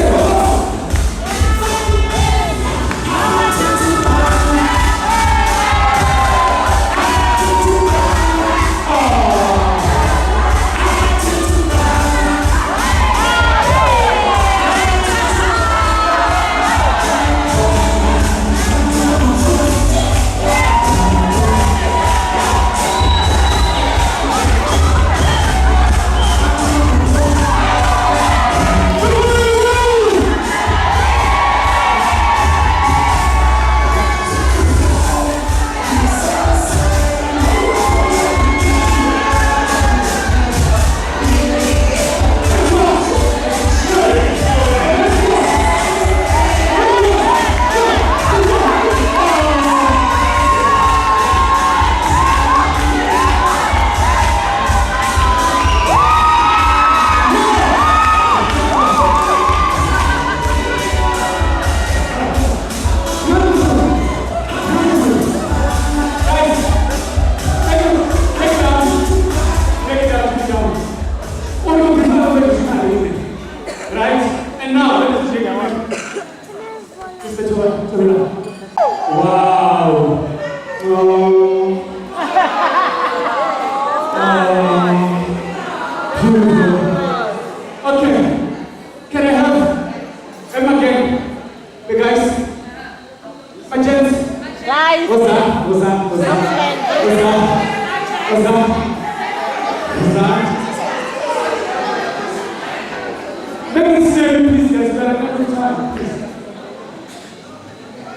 Speaker 2: Let me see you, please, guys. We're not going time.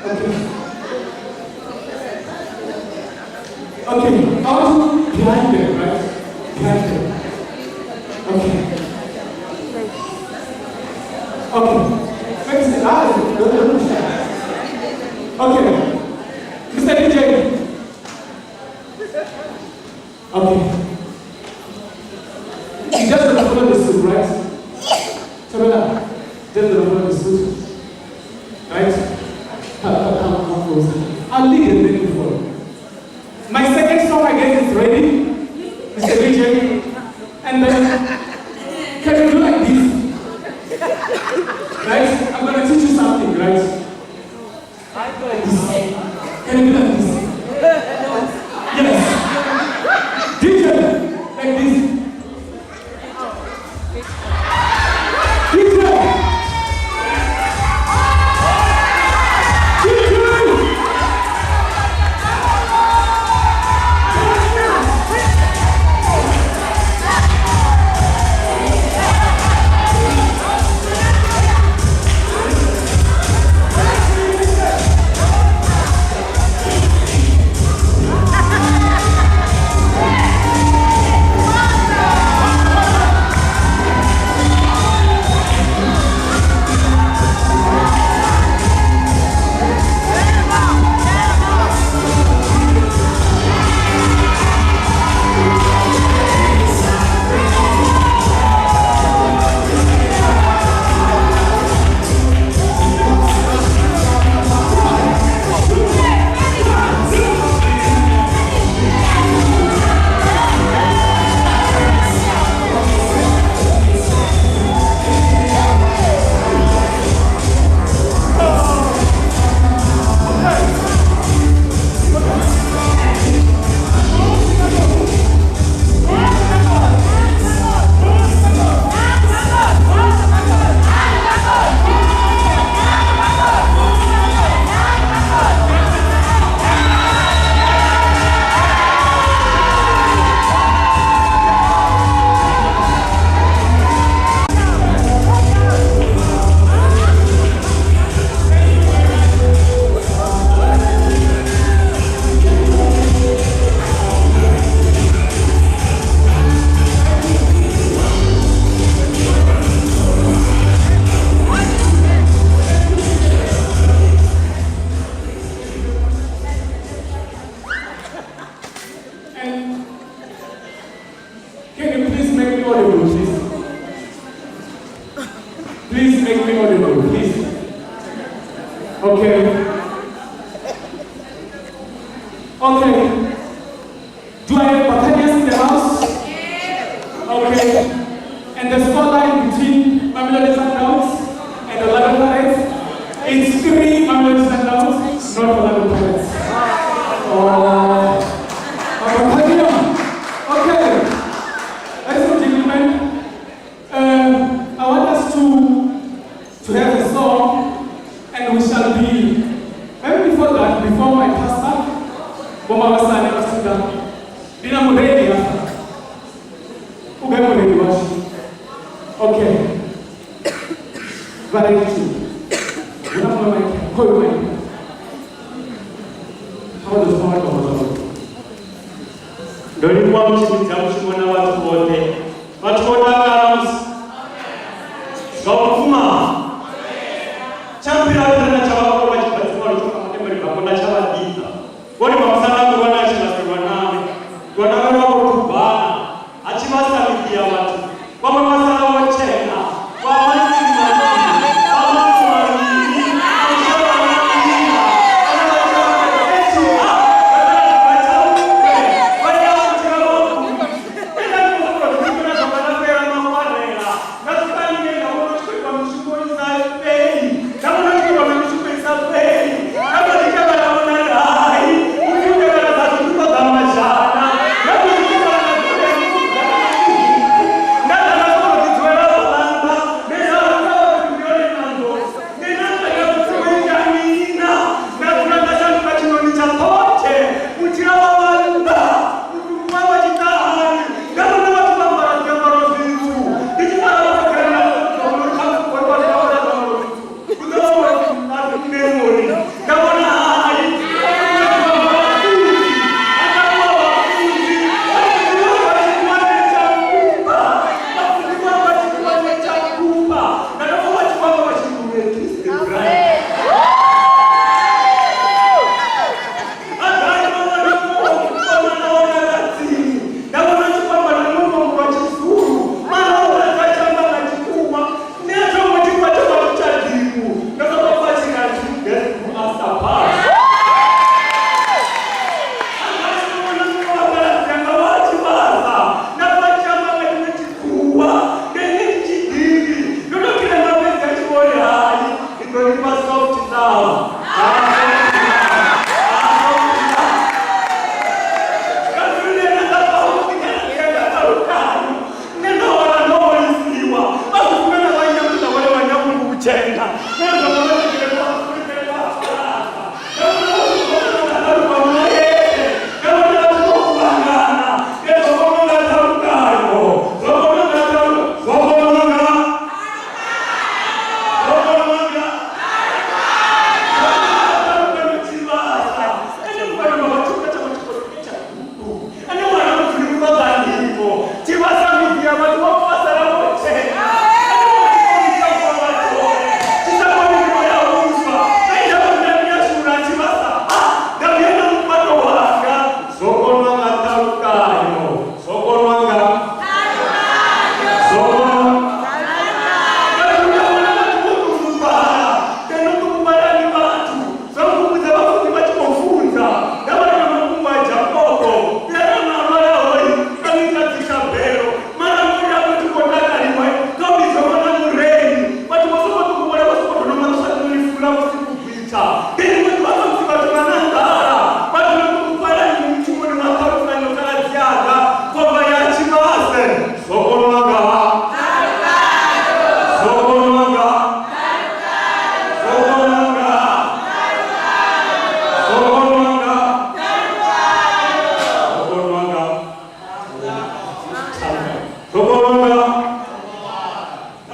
Speaker 2: Okay. Okay, I want you behind them, right? Behind them. Okay. Okay. Let's see. Okay. Mr. DJ. Okay. You just gonna follow the suit, right? Chabela, just gonna follow the suit. Right? Come closer. I'll lead and then you follow. My second song, I guess, is ready, Mr. DJ. And then, can you do like this? Right? I'm gonna teach you something, right? Like this. Can you do like this? Yes. DJ, like this. DJ.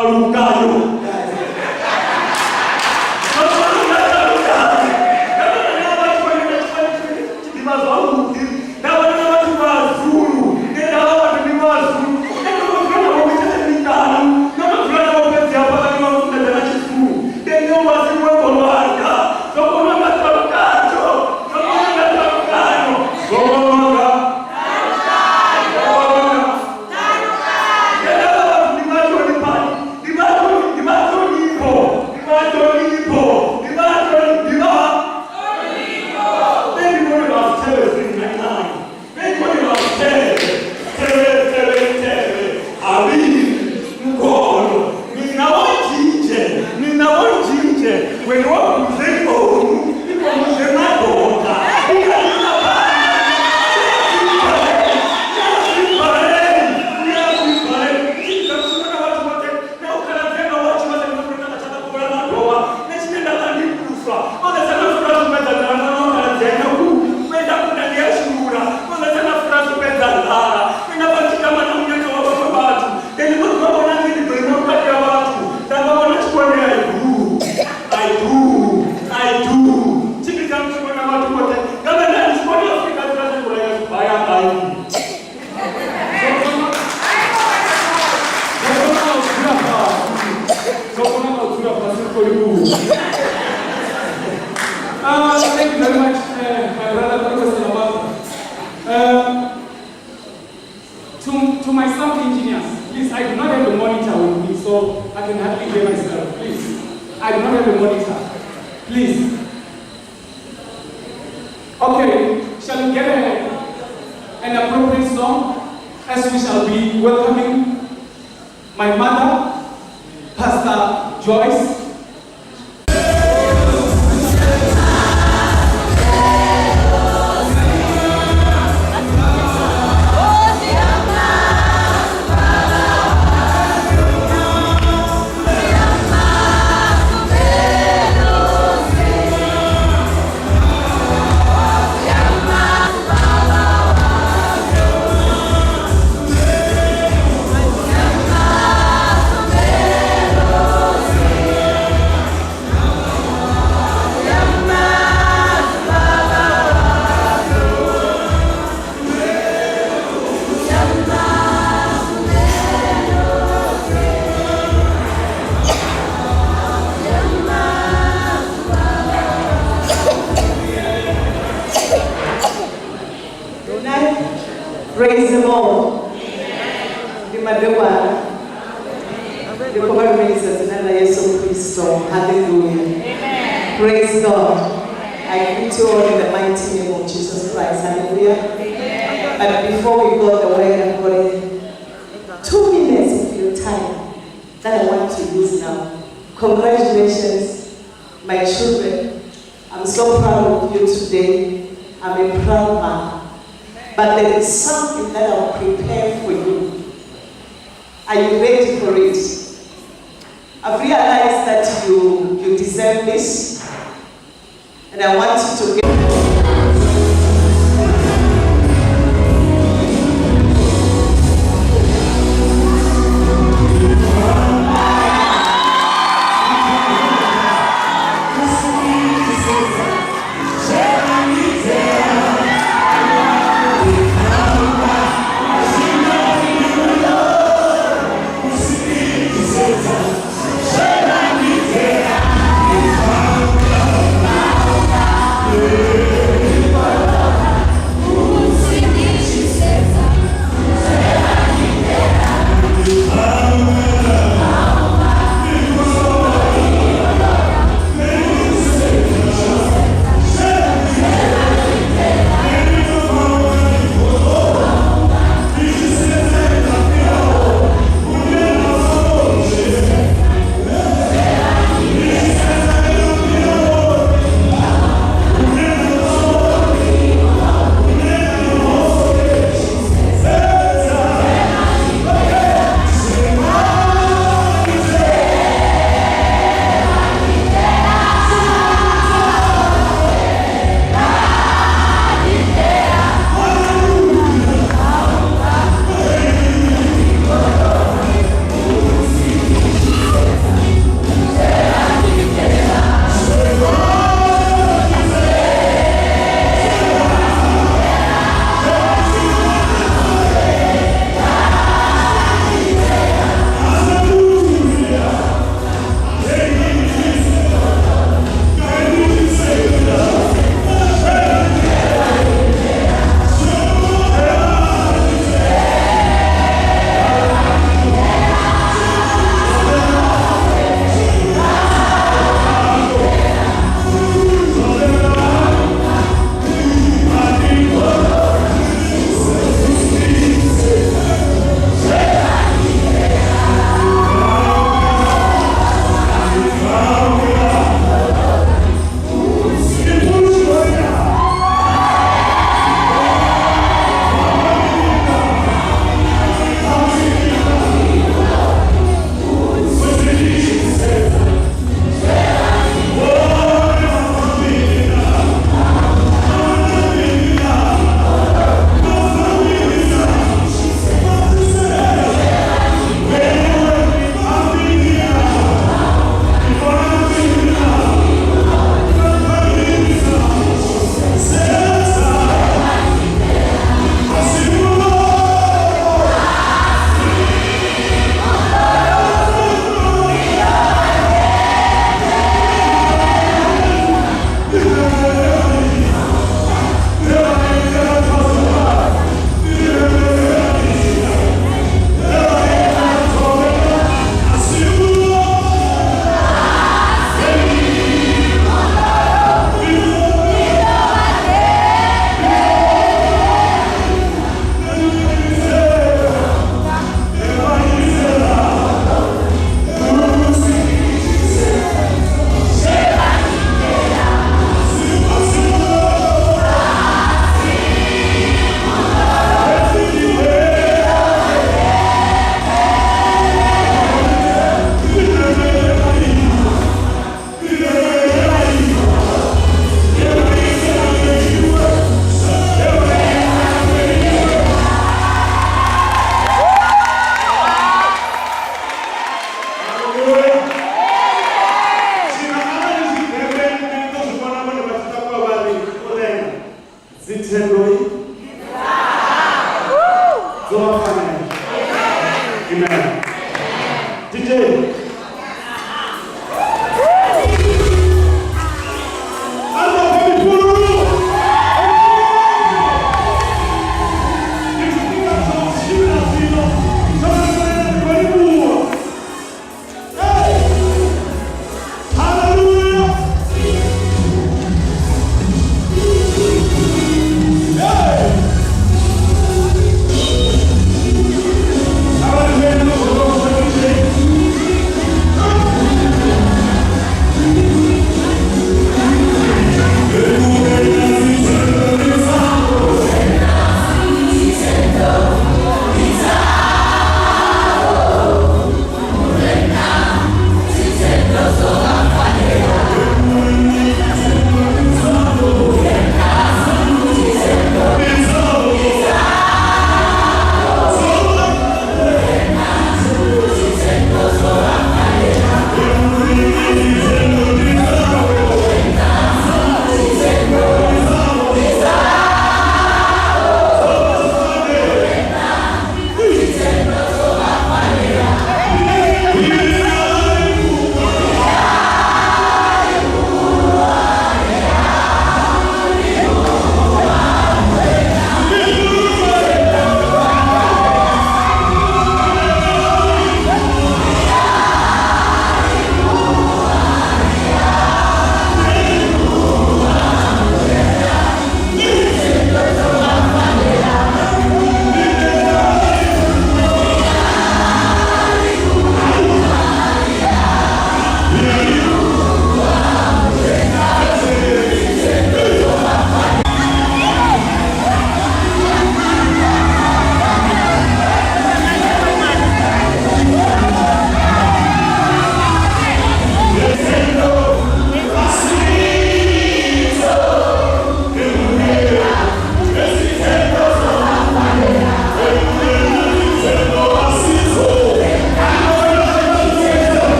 Speaker 10: Thalukanyo.
Speaker 2: Thank you very much, my brother, Professor Nababa. To my sound engineers, please, I do not have a monitor with me, so I can hardly hear myself. Please, I do not have a monitor. Please. Okay, shall we get an appropriate song as we shall be welcoming my mother, Pastor Joyce.
Speaker 11: Praise the Lord. Hallelujah. Praise God. I greet you all in the mighty name of Jesus Christ. Hallelujah. But before we go the way I'm going, 2 minutes of your time that I want to use now. Congratulations, my children. I'm so proud of you today. I'm a proud man. But there is something that I'll prepare for you. Are you ready for it? I've realized that you deserve this. And I want you to get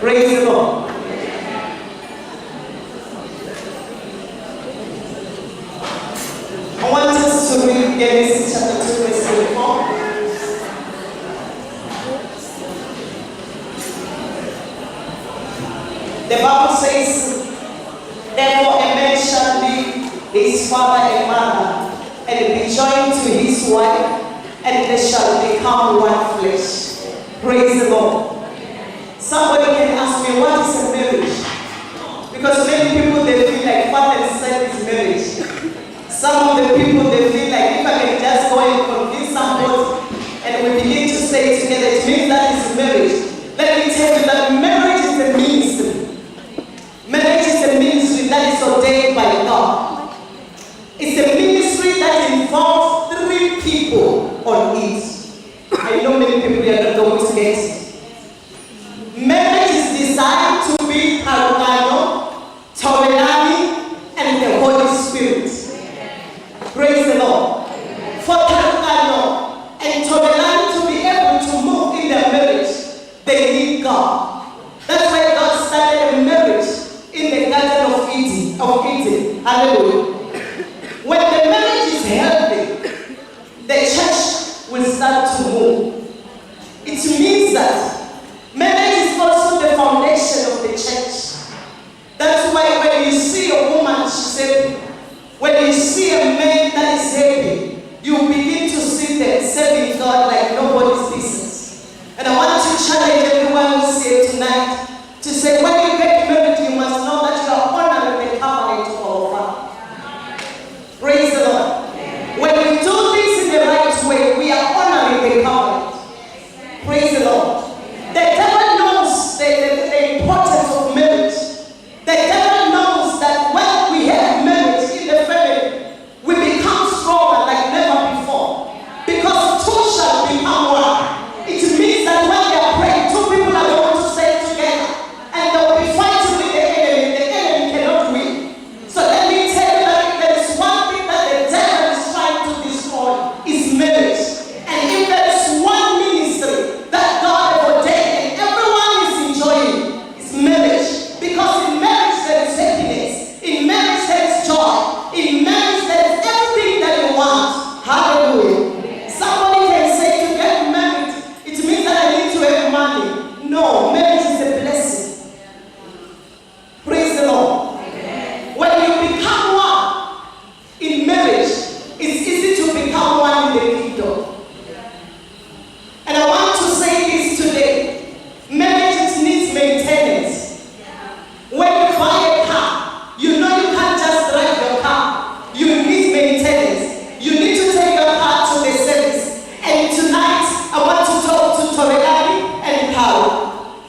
Speaker 11: Praise the Lord. I want us to read Genesis chapter 2, verse 24. The Bible says, therefore a man shall leave his father and mother and be joined to his wife, and they shall become one flesh. Praise the Lord. Somebody can ask me, what is a marriage? Because many people, they feel like father and son is marriage. Some of the people, they feel like if I can just go and convince somebody and we begin to stay together, it means that is marriage. Let me tell you that marriage is a ministry. Marriage is a ministry that is ordained by God. It's a ministry that involves 3 people on it. I know many people are not going to get it. Marriage is designed to be Thalukanyo, Tshivhase, and the Holy Spirit. Praise the Lord. For Thalukanyo and Tshivhase to be able to move in their marriage, they need God. That's why God started a marriage in the Garden of Eden. Hallelujah. When the marriage is healthy, the church will start to move. It means that marriage is also the foundation of the church. That's why when you see a woman, she's happy. When you see a man that is happy, you begin to see them serving God like nobody's business. And I want to challenge everyone who's here tonight to say, when you get married, you must know that you are honoring the covenant of our Father. Praise the Lord. When we do things in the right way, we are honoring the covenant. Praise the Lord. The devil knows the importance of marriage. The devil knows that when we have marriage in the family, we become stronger like never before. Because 2 shall become 1. It means that when they are praying, 2 people are going to stay together. And they will be fighting with the enemy. The enemy cannot win. So let me tell you that if there is one thing that the devil is trying to destroy, is marriage. And if there is one ministry that God has ordained and everyone is enjoying, it's marriage. Because in marriage there is happiness. In marriage there is joy. In marriage there is everything that you want. Hallelujah. Somebody can say to get married, it means that I need to have money. No, marriage is a blessing. Praise the Lord. Amen. When you become one in marriage, it's easy to become one in the kingdom. And I want to say this today. Marriage needs maintenance. When you buy a car, you know you can't just drive your car. You need maintenance. You need to take your car to the service. And tonight, I want to talk to Kalahari and Bridal.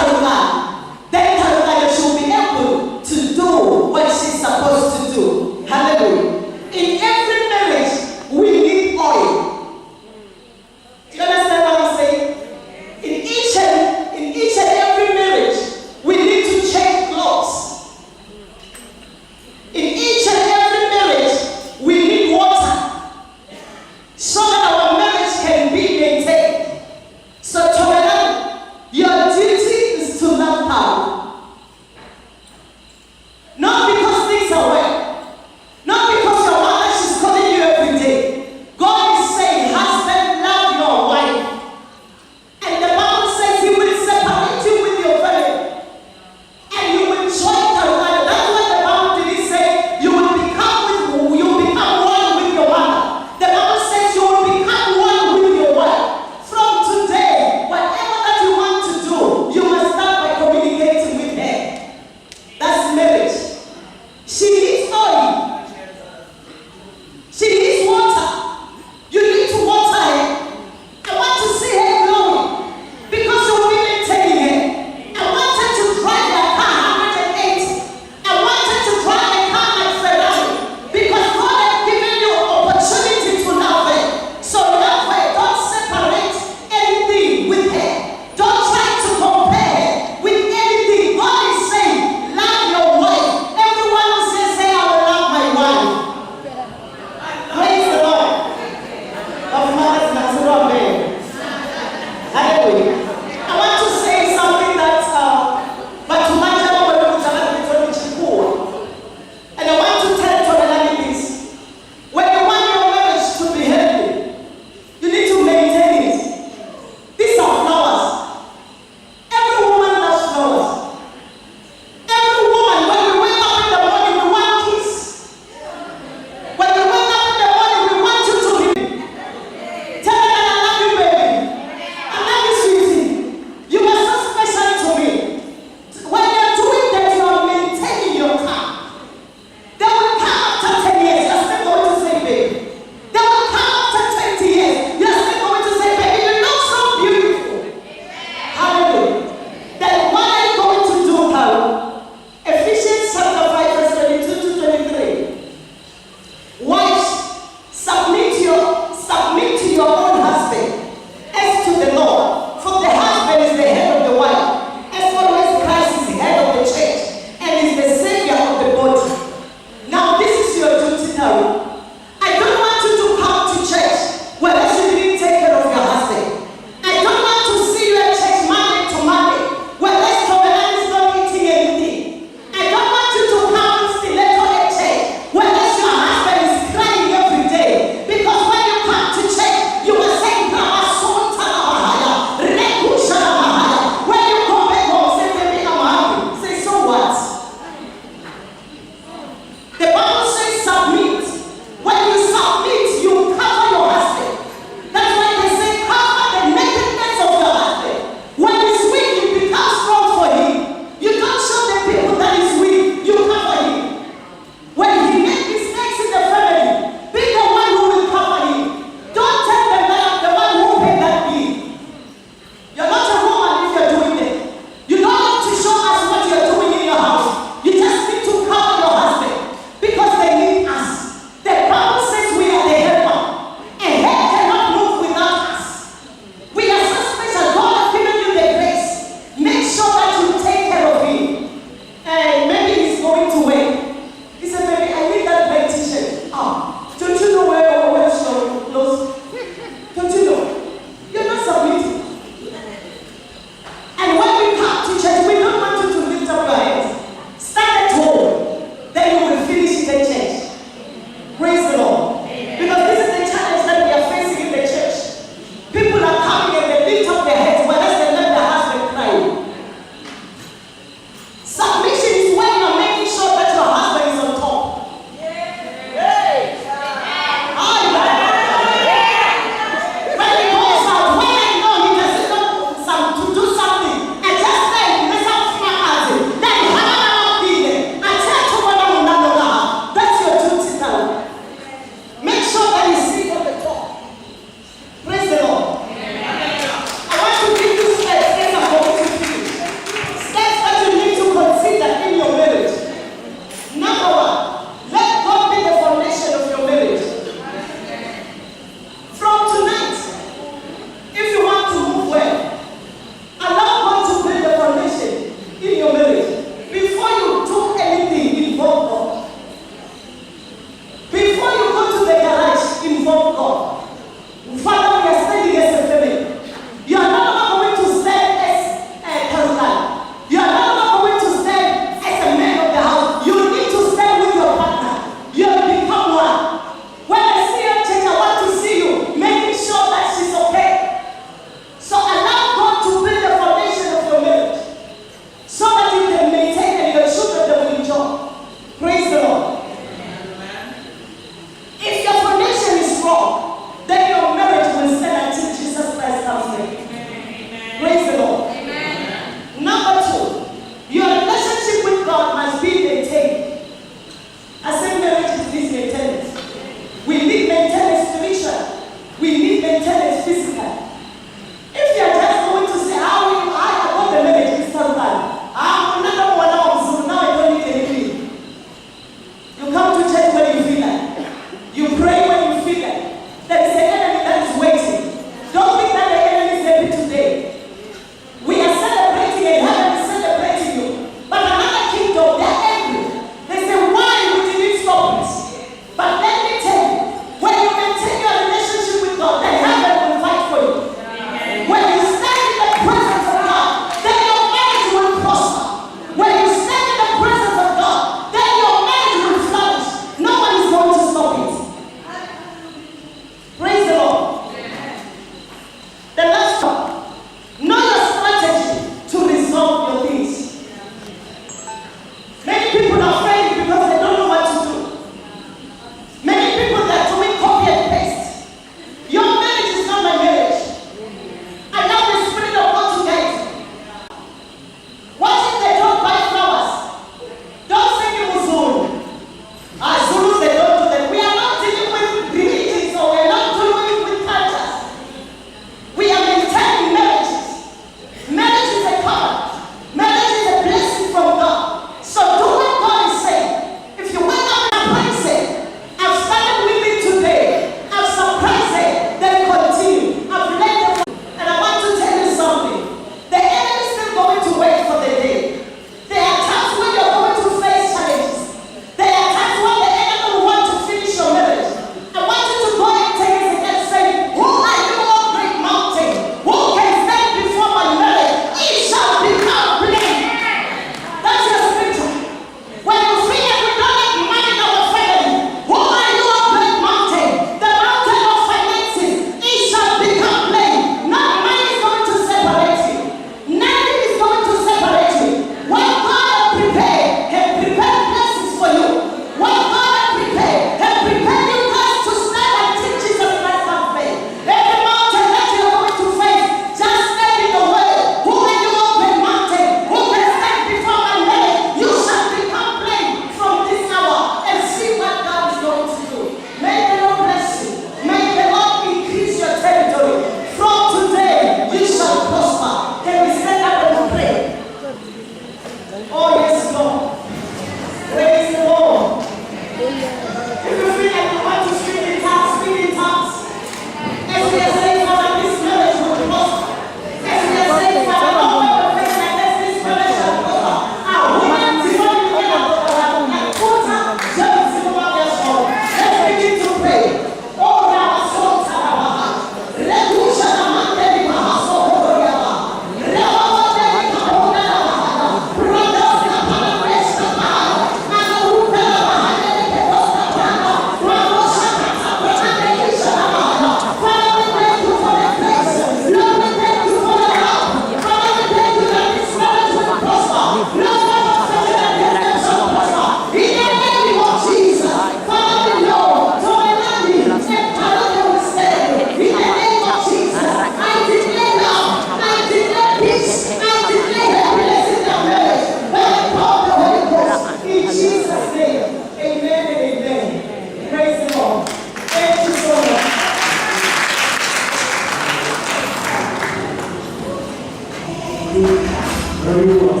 Speaker 2: very well.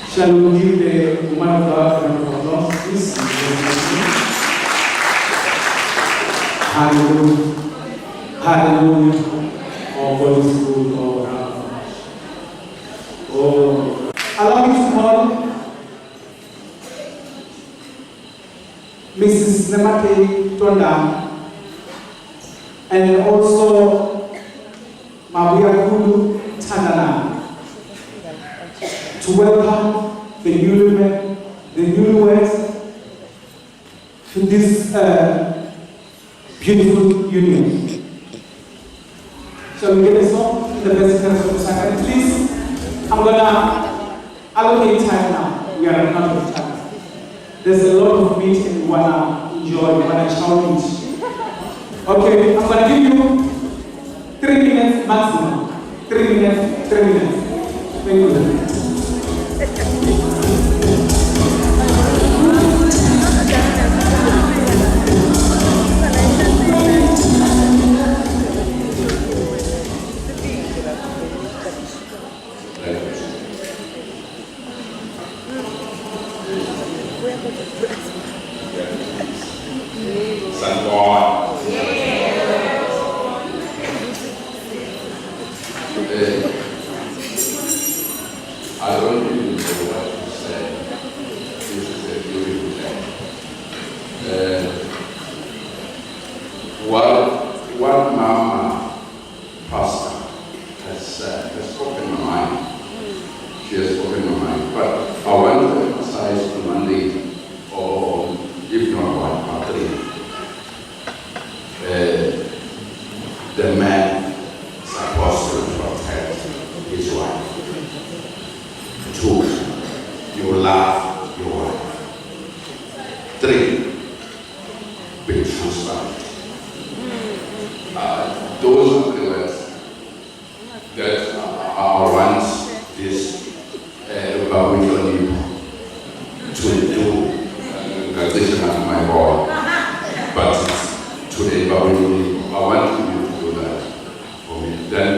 Speaker 2: Shall we give the woman of God a round of applause, please? Hallelujah. Hallelujah. Oh, God is good all around. Oh, allow me to call Mrs. Nemate Tonda and also Mabuya Kulu Tanana to welcome the newlyweds to this beautiful union. Shall we get a song in the best terms of the second, please? I'm gonna allocate time now. We are running out of time. There's a lot of meat and we wanna enjoy, we wanna chow meat. Okay, I'm gonna give you 3 minutes maximum. 3 minutes, 3 minutes. Thank you.
Speaker 10: I don't really know what to say. This is a beautiful thing. What Mama Pastor has spoken my mind. She has spoken my mind. But I want to emphasize on Monday, or if not one, or three. The man is supposed to protect his wife. 2, you love your wife. 3, be transparent. Those are the words that I want this Babylon to do. This is my boy, but today Babylon, I want you to do that for me. Then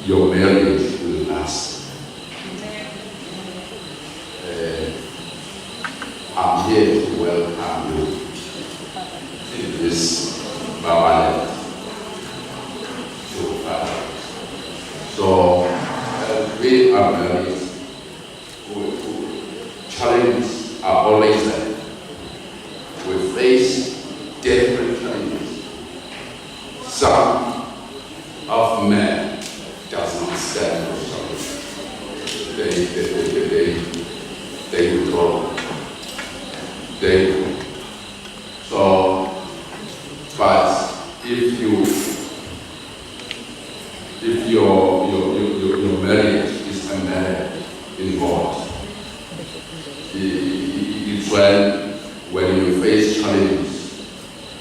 Speaker 10: your marriage will last. I'm here to welcome you in this Babaland. So, we are married. Challenges are always there. We face different challenges. Some of men does not stand for something. They withdraw. So, but if your marriage is a marriage involved, it's when you face challenges,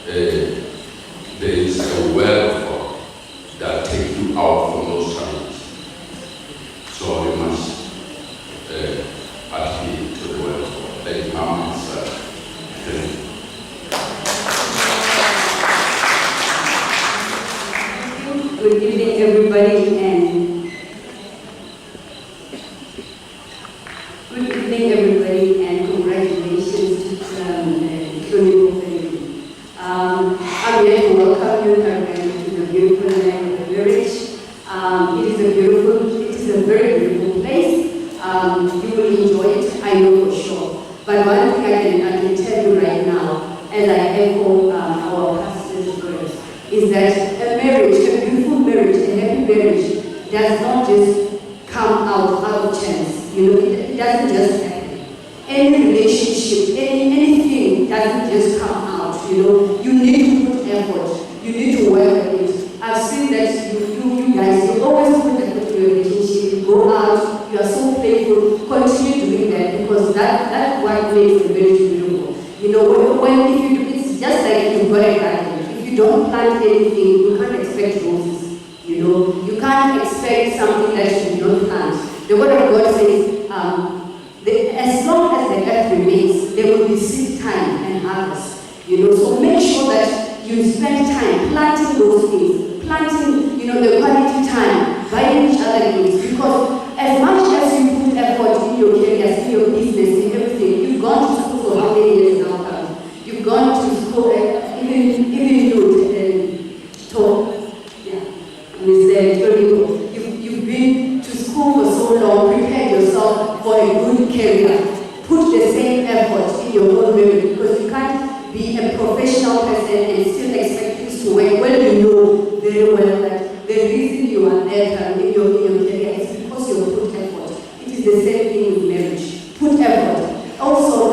Speaker 10: there is a well of God that takes you out from those challenges. So you must adhere to the well of God. Like Mama said.
Speaker 12: Good evening, everybody, and congratulations to Tony family. I'm here to welcome you to the beautiful land of marriage. It is a very beautiful place. You will enjoy it, I know for sure. But one thing I can tell you right now, as I echo our pastor's words, is that a marriage, a beautiful marriage, a happy marriage, does not just come out of chance. You know, it doesn't just happen. Any relationship, anything doesn't just come out. You know, you need to put effort. You need to work at it. I've seen that you guys, you always put effort in your relationship. You go out, you are so playful. Continue doing that because that's what makes the marriage beautiful. You know, it's just like you've got a garden. If you don't plant anything, you can't expect roses. You know, you can't expect something that you don't plant. The word of God says, as long as the earth remains, there will be seed time and harvest. So make sure that you spend time planting those things, planting, the quality time, buying each other gifts, because as much as you put effort in your careers, in your business, in everything, you've gone to school for how many years now? You've gone to school, even you taught, you've been to school for so long, prepared yourself for a good career. Put the same effort in your own marriage, because you can't be a professional person and still expect things to work when you know very well that the reason you are there in your career is because you put effort. It is the same thing with marriage. Put effort. Also,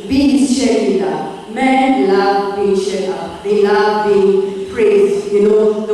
Speaker 12: be his cheerleader. Men love being cheered up. They love being praised. The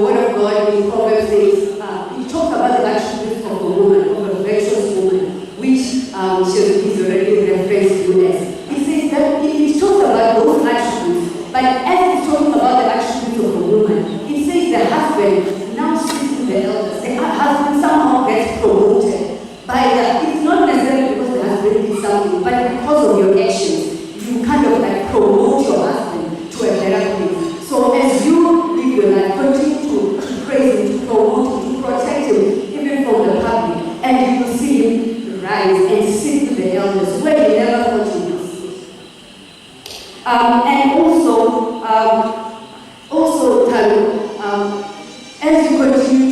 Speaker 12: word of God in Proverbs says, it talks about the attributes of a woman, of a virtuous woman, which is already referenced to as. It says that it talks about those attributes, but as it's talking about the attributes of a woman, it says the husband now sits with the elders. The husband somehow gets promoted by that. It's not necessarily because the husband did something, but because of your actions, you kind of like promote your husband to a better place. So as you live your life, continue to praise him, to promote him, to protect him, even from the public, and you will see him rise and sit with the elders where he never thought he would sit. And also, as you continue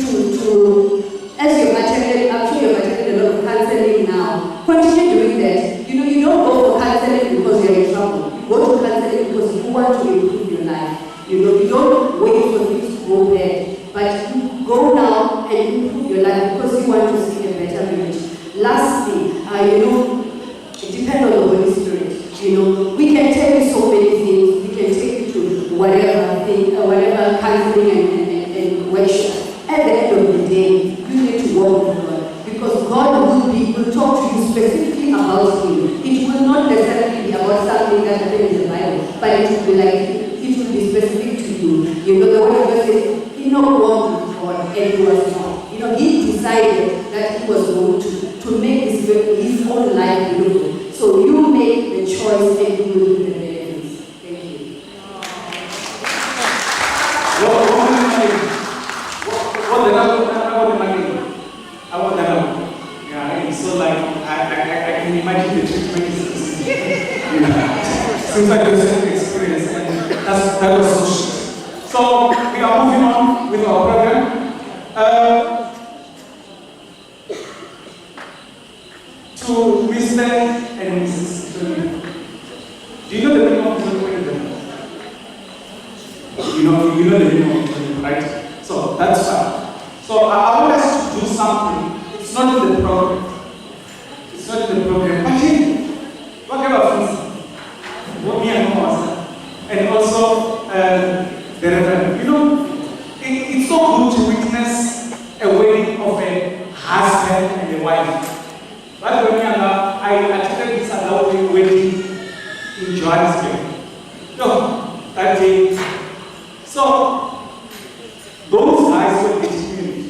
Speaker 12: as you've attended, I'm sure you've attended a lot of counseling now, continue doing that. You don't go for counseling because you're in trouble. You go to counseling because you want to improve your life. You don't wait for things to go bad, but you go now and improve your life because you want to see a better marriage. Lastly, it depends on the Holy Spirit. We can tell you so many things. We can take you to whatever counseling and worship. At the end of the day, you need to walk with God, because God will talk to you specifically about Him. It will not necessarily be about something that happened in the Bible, but it will be specific to you. The word of God says, Enoch walked with God and he was not. He decided that he was going to make his own life beautiful. So you make the choice and you will do the benefits. Thank you.
Speaker 2: So like I can imagine the treatment is seems like the same experience, and that was so shit. So we are moving on with our program. To Mr. and Mrs. Tony. Do you know the name of Tony? You know the name of Tony, right? So that's fine. So I want us to do something. It's not in the program. It's not in the program. But here, what kind of things? What me and Mom, and also the Reverend. It's so good to witness a wedding of a husband and a wife. But when I attended this allowing wedding in Johannesburg. That day. So, those guys were getting married.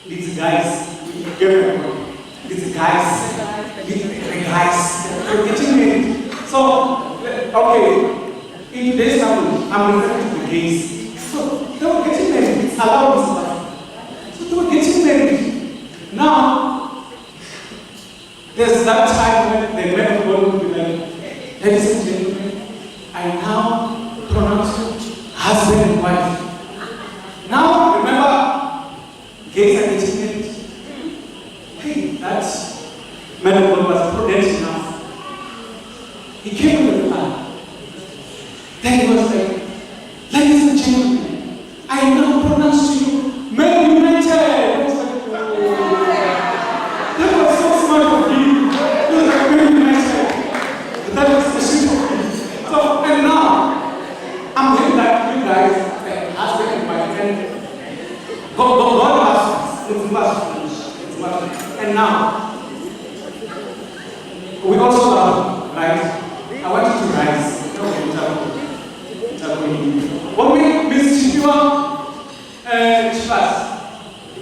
Speaker 2: These guys, the guys were getting married. So, okay, in this family, I'm referring to the gays. So, they were getting married. It's allowed this life. So, they were getting married. Now, there's that time when the men of God will be like, ladies and gentlemen, I now pronounce you husband and wife. Now, remember, gays are getting married. Hey, that man of God was prudent enough. He came with a plan. Then he was like, ladies and gentlemen, I now pronounce to you, men united. I was like, oh. That was so smart of him. He was like, men united. That was the shit of him. So, and now, I'm doing that you guys, husband and wife, and God has it's much. And now, we also love, right? I want you to rise. What we Miss Tshivhase,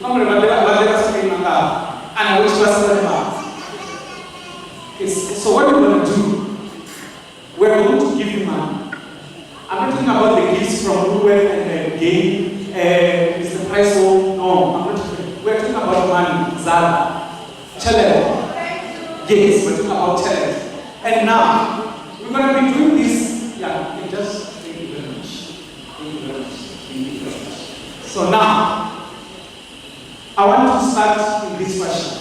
Speaker 2: come remember what screen and I will Tshivhase. So what we're going to do, we're going to talking about the gifts from Uber and gain, is the price of, no, I'm not talking. We're talking about money, Zara, challenge. Yes, we're talking about challenge. And now, we're going to be doing this, yeah, thank you very much. Thank you very much. Thank you very much. So now, I want to start with this question.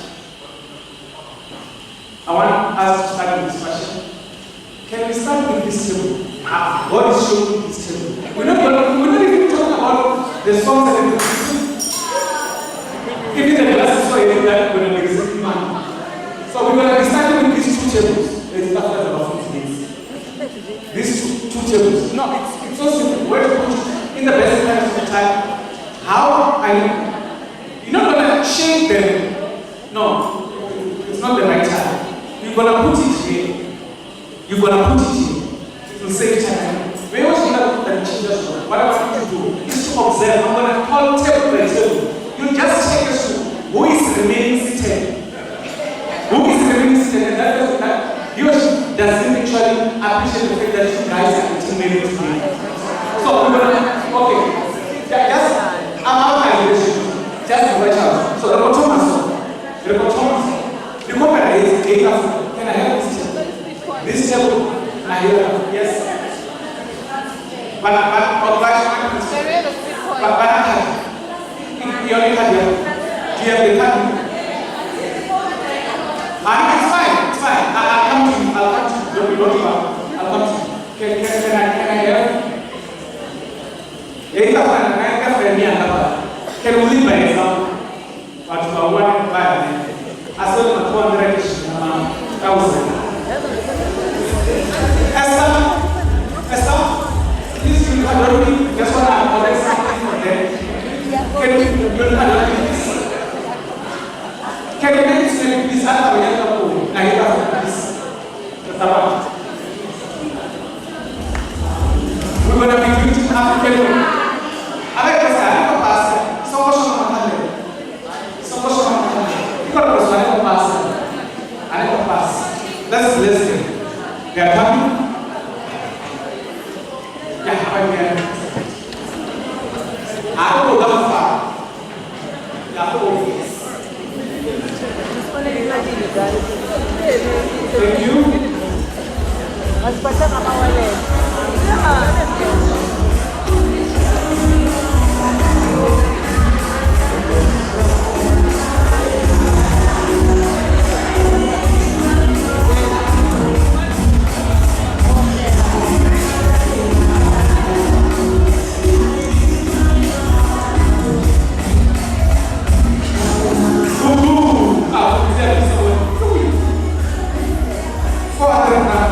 Speaker 2: I want us to start with this question. Can we start with this table? God is showing this table. We're not even talking about the songs and the even the glasses for you that we're going to be receiving money. So we're going to be starting with these two tables. There's nothing about 50 days. These two tables. No, it's so simple. Where to put it in the best times of the time. How are you? You're not going to change them. No, it's not the right time. You're going to put it here. You're going to put it here. It will save time. We always do that and change us. What I want you to do is to observe. I'm going to call table by table. You just check us who is remaining seated. Who is remaining seated? And that you doesn't actually appreciate the fact that you guys are getting married today. So we're going to, okay. Just, I'm out of here. Just watch out. So the Thomas. The company is 8 hours. Can I have this table? This table, I hear, yes. But you only had your, do you have the card? It's fine. I'll come to you. Don't give up. I'll come to you. Can I hear? Can we lead by example? But for 1 and 5, I saw my 200,000. Esther, please you can help me. Just want to collect something for them. Can you help me please? Can you make this name please? I have a young couple. Now you have this. We're going to be doing African. I like to say, I don't pass. So much of my because I never pass. Let's listen. They are coming. I don't go that far. Thank you.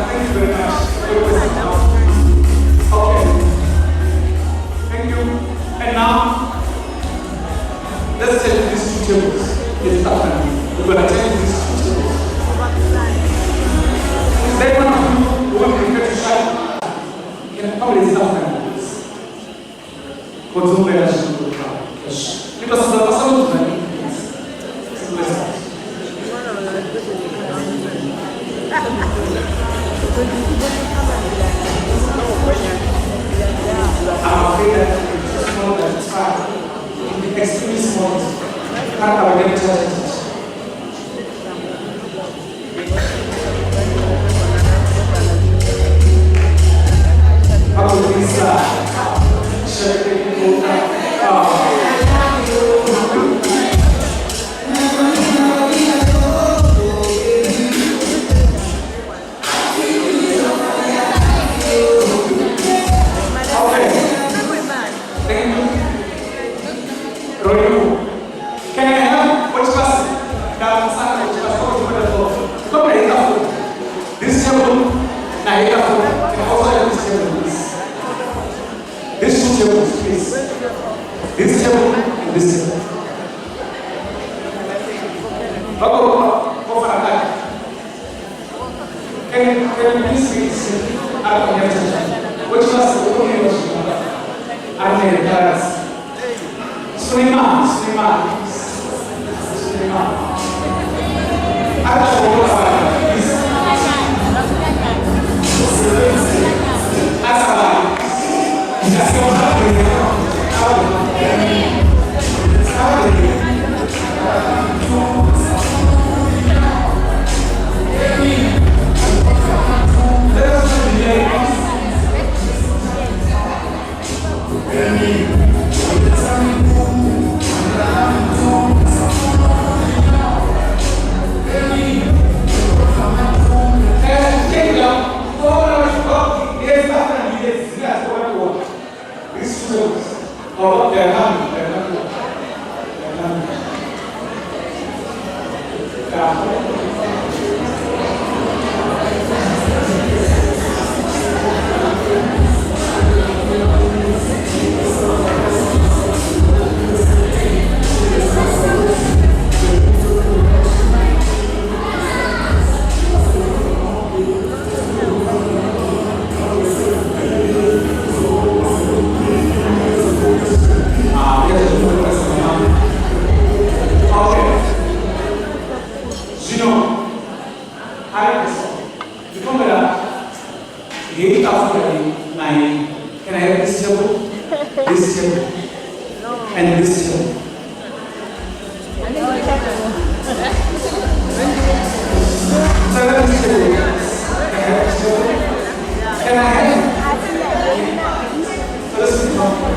Speaker 2: Thank you very much. Okay. Thank you. And now, let's take these 2 tables. It's happening. We're going to take these 2 tables. Is there one of you who will prepare to shine? Can come and start with this? Because the person who's going to I'm afraid that it's small, that it's fine. It's extremely small. Can't have a get touch. How to this share Can I have which person? This table, can also have this table, please. These 2 tables, please. This table and this table. Go for a back. Can you please read this? Which person? Suleiman. Can I have this table? This table? And this table? Can I have it? So let's move on.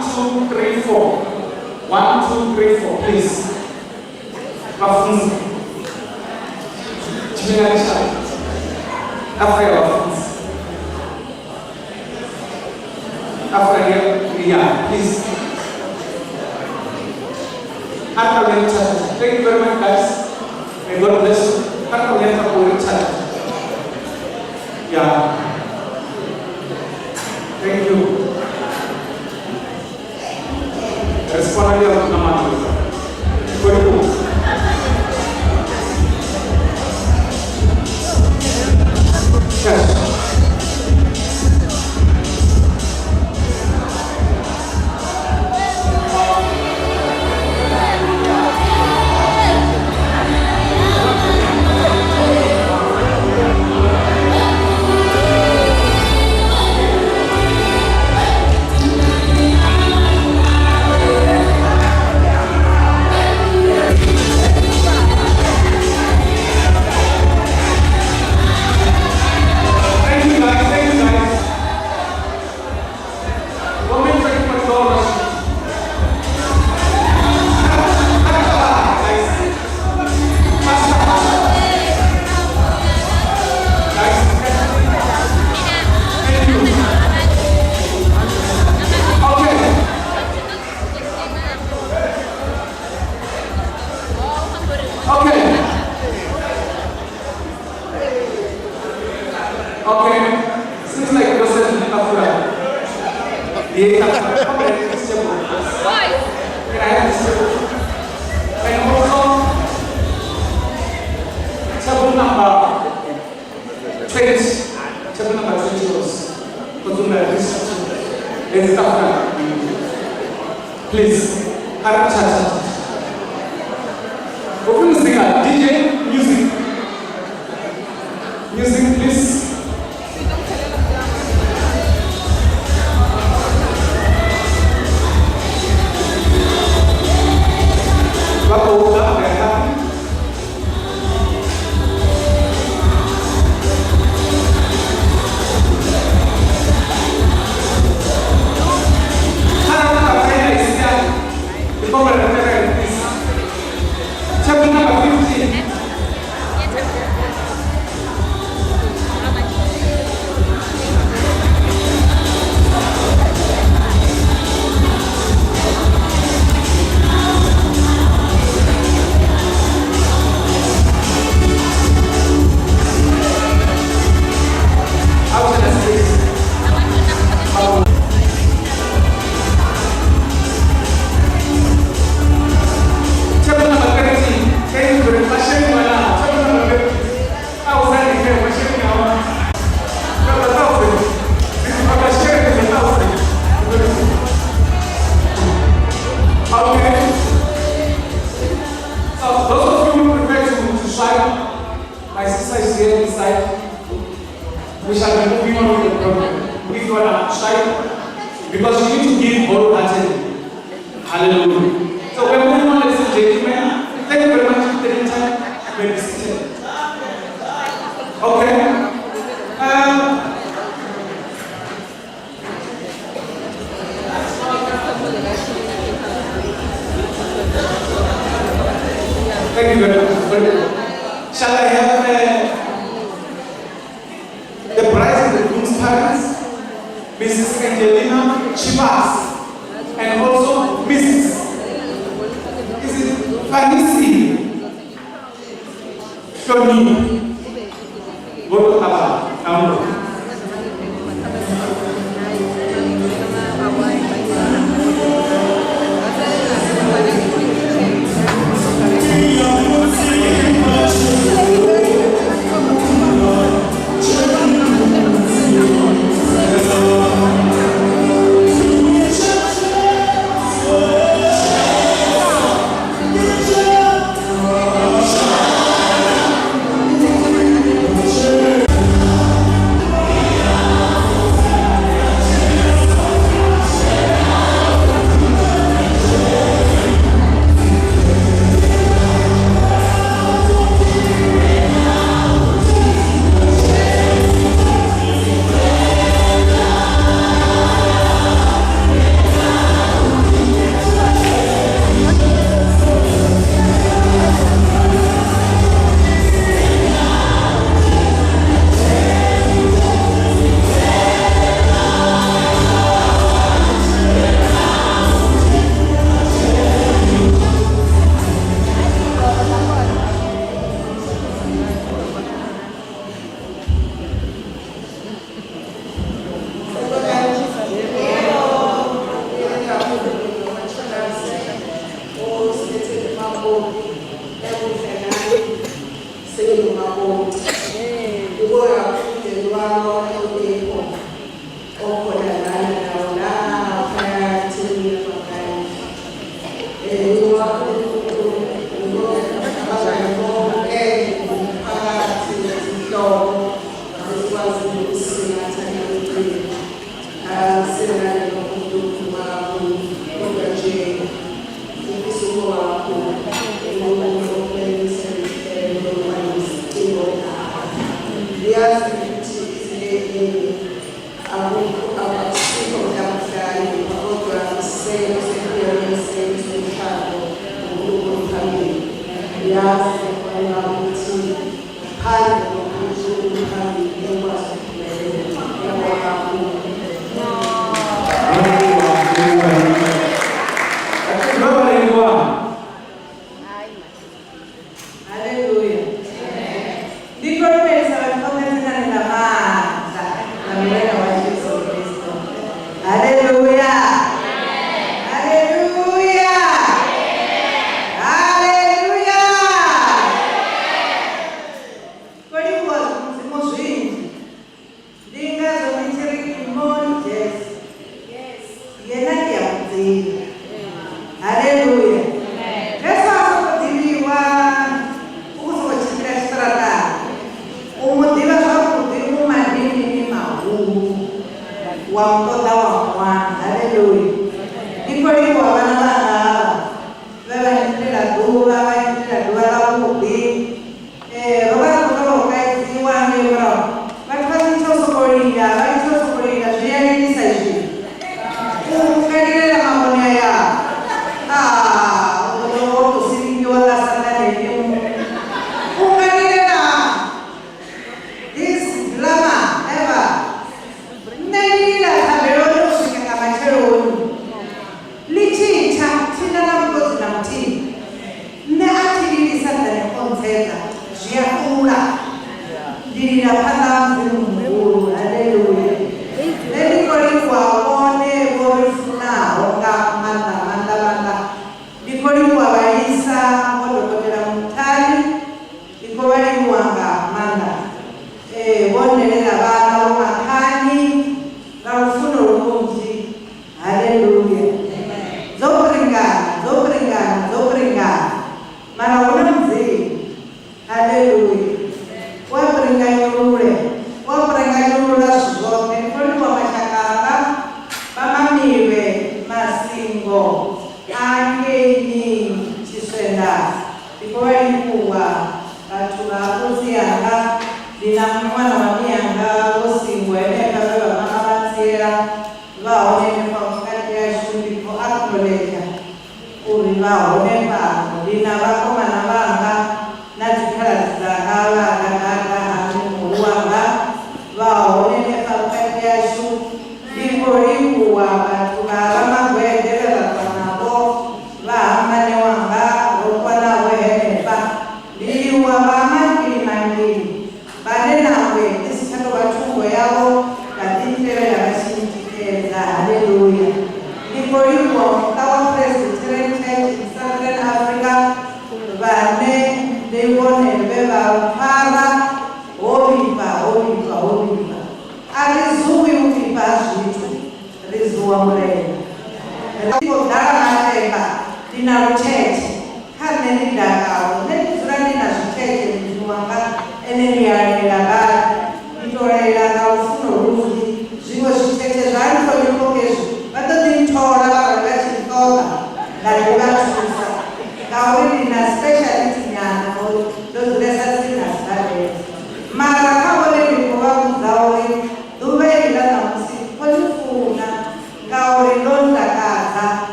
Speaker 2: 2, 3, 4. 1, 2, 3, 4. Please. Wafunzi. Chimenganisha. After wafunzi. After yeah, please. Thank you very much, guys. May God bless you. Yeah. Thank you. Respond to yes. Please, open the singer, DJ, music. Music, please. We shall be moving on with the program. If you are shy, because you need to give wholeheartedly. Hallelujah. So we're moving on, ladies and gentlemen. Thank you very much for taking time to be seated. Okay. Thank you very much. Shall I have the bride and the groom's parents, Mrs. Angelina Tshivhase, and also Mrs. Is it Fanisi Shoni? What about now?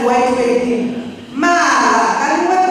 Speaker 11: White wedding. Mara,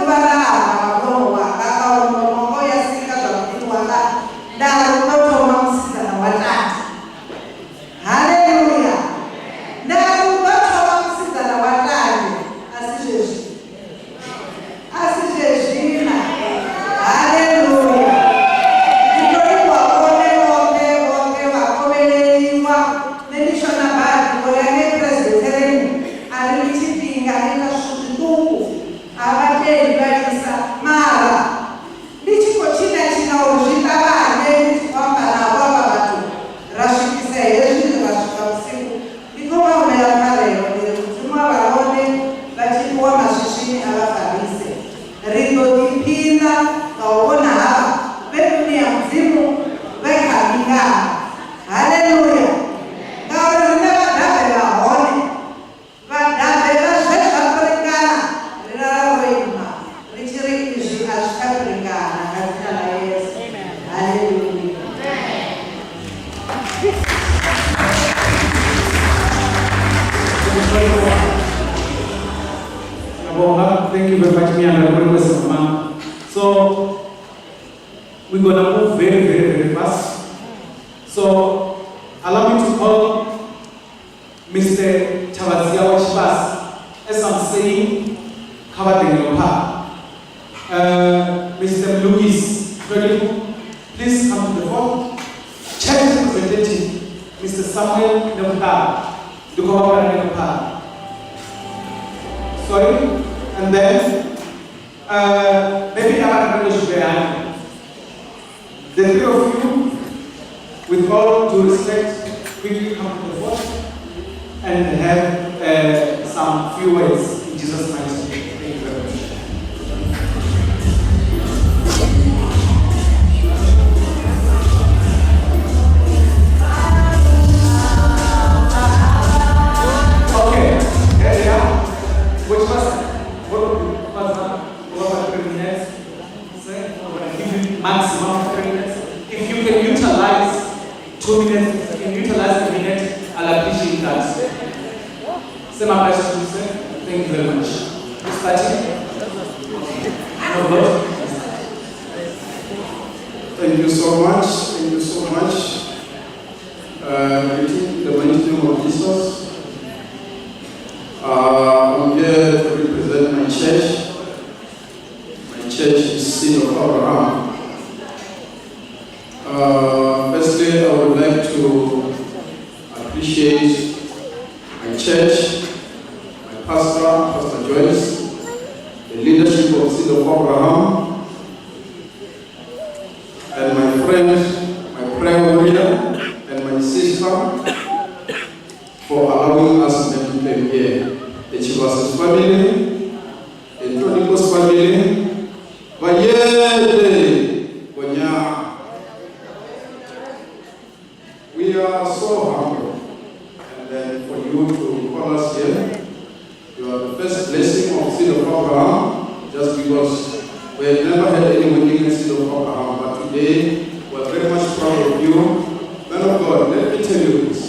Speaker 11: mashini avafarise. Rinodipinda kaona hapa. Vetu ya mzimu weka mingana. Haleluya. Kaona zineva dabe la hone. Vadabe la shesha pringana. Rinara wema. Richirikishi ashka pringana. Katika la Yesu. Haleluya.
Speaker 2: Thank you very much, me and my request, Mama. So we're gonna move very, very, very fast. So allow me to call Mr. Tshivhase. As I'm saying, Mr. Lucas, please come to the front. Church representative, Mr. Samuel Nebuchadnezzar, the governor. Sorry, and then maybe our should be behind. The three of you, with all due respect, quickly come to the front and have some few words in Jesus' mighty name. Thank you very much. Okay, there we are. Which person? What 3 minutes? Give you maximum 3 minutes. If you can utilize 2 minutes, if you can utilize a minute, I'll appreciate that. Say my best to say. Thank you very much. Starting.
Speaker 9: Thank you so much. Thank you so much. In the mighty name of Jesus. I'm here to represent my church. My church is Seed of Abraham. Firstly, I would like to appreciate my church, my pastor, Pastor Joyce, the leadership of Seed of Abraham, and my friend, my prayer warrior, and my sister, for allowing us to come here. The Tshivhase family, the Tonico's family, we are so humble. And then for you to call us here, you are the first blessing of Seed of Abraham, just because we have never had anyone in Seed of Abraham. But today, we are very much proud of you. Man of God, let me tell you this.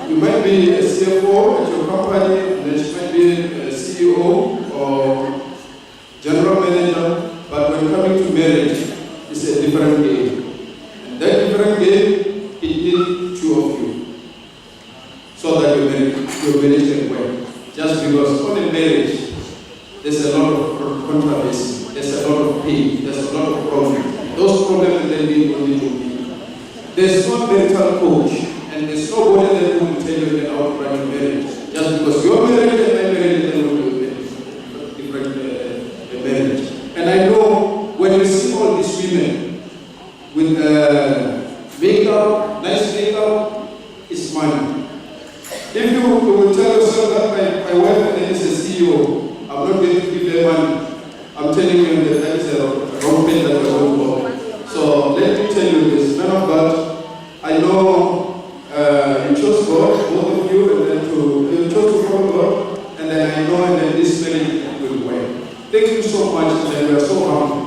Speaker 9: You might be a CFO at your company, and then you might be a CEO or general manager, but when coming to marriage, it's a different game. And that different game, it needs two of you, so that your marriage can work. Just because on a marriage, there's a lot of controversy, there's a lot of pain, there's a lot of problems. Those problems then lead only to me. There's no marital coach. And there's nobody that will tell you how to run your marriage. Just because you're married and I'm married, then we'll do a different marriage. And I know when you see all these women with makeup, nice makeup, it's money. If you will tell yourself that my wife is a CEO, I'm not going to give her money, I'm telling you that is a wrong thing that you're going for. So let me tell you this, man of God, I know you chose God, both of you, and then you chose to follow God, and then I know that this marriage will work. Thank you so much, and we are so humble.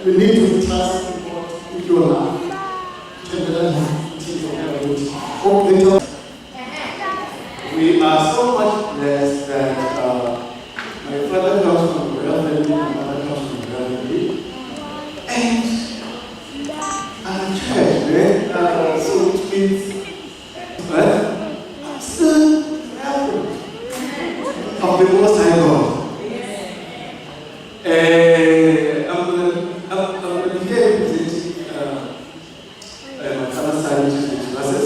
Speaker 13: We need to trust in God with your life. We are so much blessed that my father comes from a royal family, my mother comes from a royal family, and I'm church, so it means, but I'm still grateful of the Most High God. I'm here representing my father's side, which is the Tshivhase,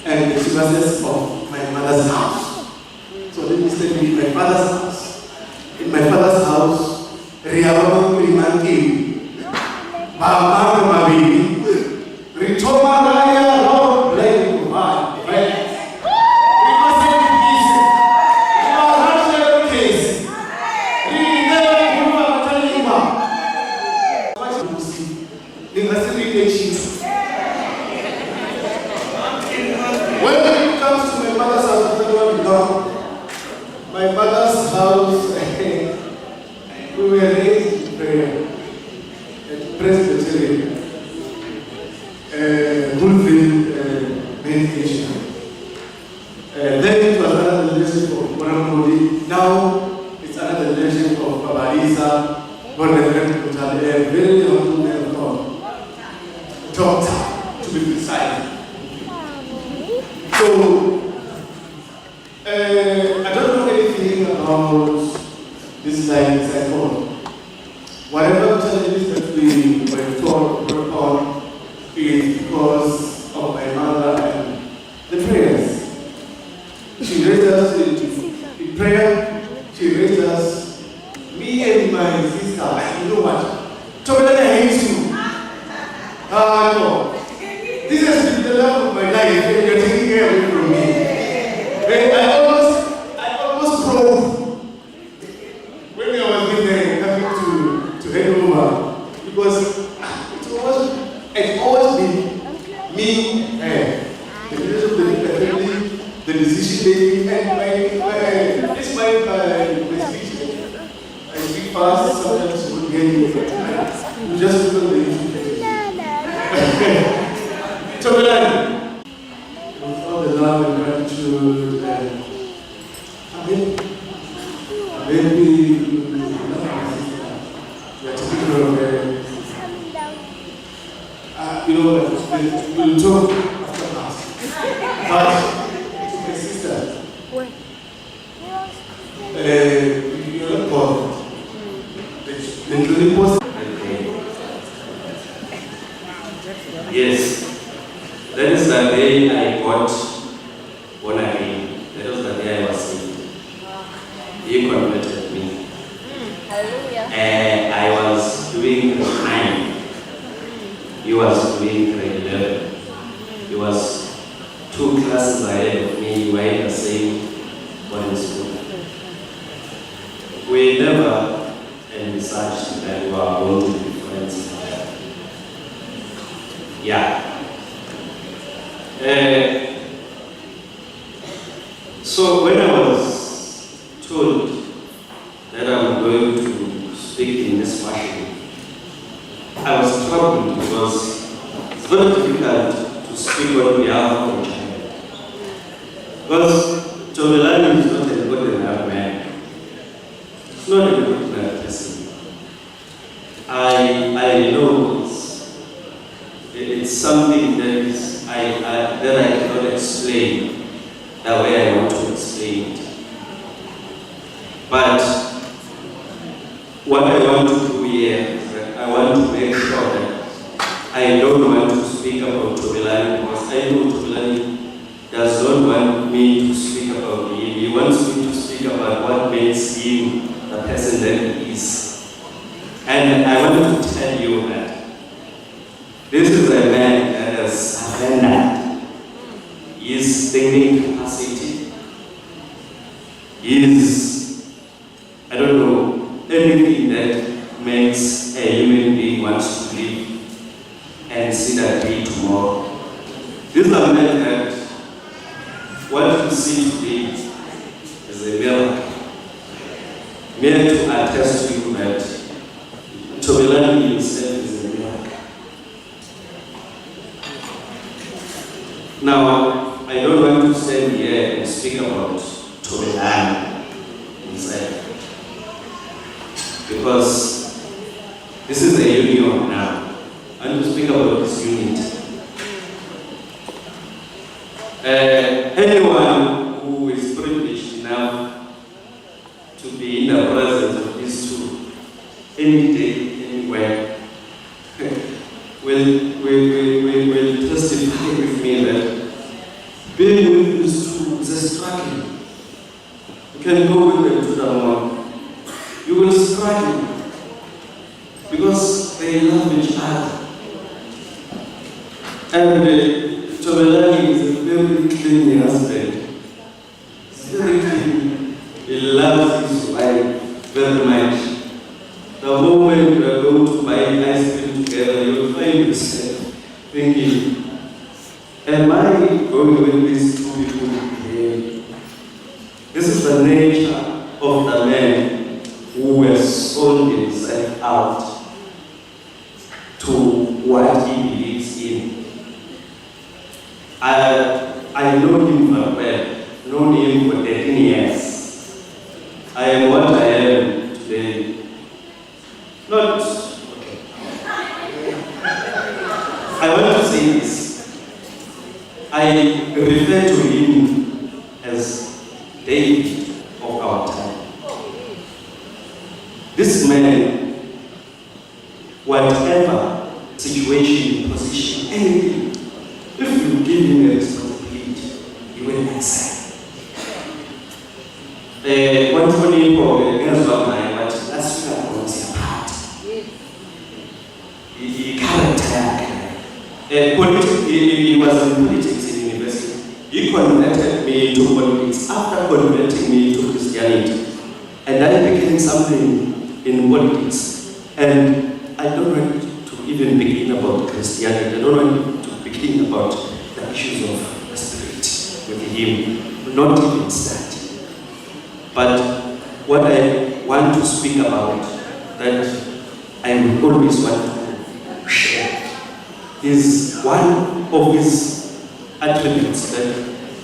Speaker 13: and the Tshivhase of my mother's house. So let me stay in my father's house. In my father's house, Riabama Primanki. Mama Mabini, Ritoma Raya, Rob, Blake, Kuman, friends. We must say peace. You are not your case. We never grew up telling you. What you see, the facilitation. When it comes to my mother's house, my mother's house, we were raised in prayer. Presbyterian, Woolville meditation. Then it was another leadership of Moramodi. Now it's another leadership of Babalisa, a very young man of God. Doctor, to be precise. So, I don't know anything about this science at all. Whatever challenges that we were taught to work on is because of my mother and the prayers. She raised us in prayer. She raised us, me and my sister. And you know what? Together I hate you. No. This has been the love of my life, and you're taking care away from me. And I almost broke when I was in there having to head over, because it always been me, the leadership of the family, the decision making, and it's my speech. I speak fast, sometimes you won't get me. You just feel the Tshivhase, with all the love and gratitude, and maybe we'll talk after class. But my sister, you're not bothered. The post.
Speaker 14: Yes, that is the day I got born again. That was the day I was saved. He converted me. I was doing grade 9. He was doing grade 11. He was 2 classes ahead of me. We were in the same boarding school. We never envisaged that we were going to be friends. Yeah. So when I was told that I'm going to speak in this fashion, I was troubled because it's very difficult to speak on behalf of a child. Because Tshivhase is not a good enough man. He's not a good enough person. I know it's something that I cannot explain the way I want to explain it. But what I want to do here is that I want to make sure that I don't want to speak about Tshivhase because I know Tshivhase does not want me to speak about him. He wants me to speak about what makes him the person that he is. And I want to tell you that this is a man that has abandoned his thinking capacity, his, I don't know, anything that makes a human being want to live and see that day tomorrow. This is a man that what you see today is a miracle. Meant to attest to you that Tshivhase himself is a miracle. Now, I don't want to stand here and speak about Tshivhase himself, because this is a union now. I want to speak about this unity. Anyone who is privileged enough to be in the presence of these two, any day, anywhere, will testify with me that being with these two is a struggle. You can go with them to the one. You will struggle because they love each other. And Tshivhase is a very clean husband. He's very clean. He loves his wife very much. The moment you are going to buy ice cream together, you'll find yourself thinking, am I going with these two people today? This is the nature of the man who has sold himself out to what he believes in. I know him very well, known him for 13 years. I am what I am today. Not, okay. I want to say this. I refer to him as David of our time. This man, whatever situation, position, anything, if you give him a responsibility, he will excel. One funny problem, here's what my but that's what I want to say apart. He was in politics in university. He converted me to politics after converting me to Christianity. And I became something in politics. And I don't want to even begin about Christianity. I don't want to begin about the issues of the spirit with him. Not even that. But what I want to speak about, that I will always want to share, is one of his attributes that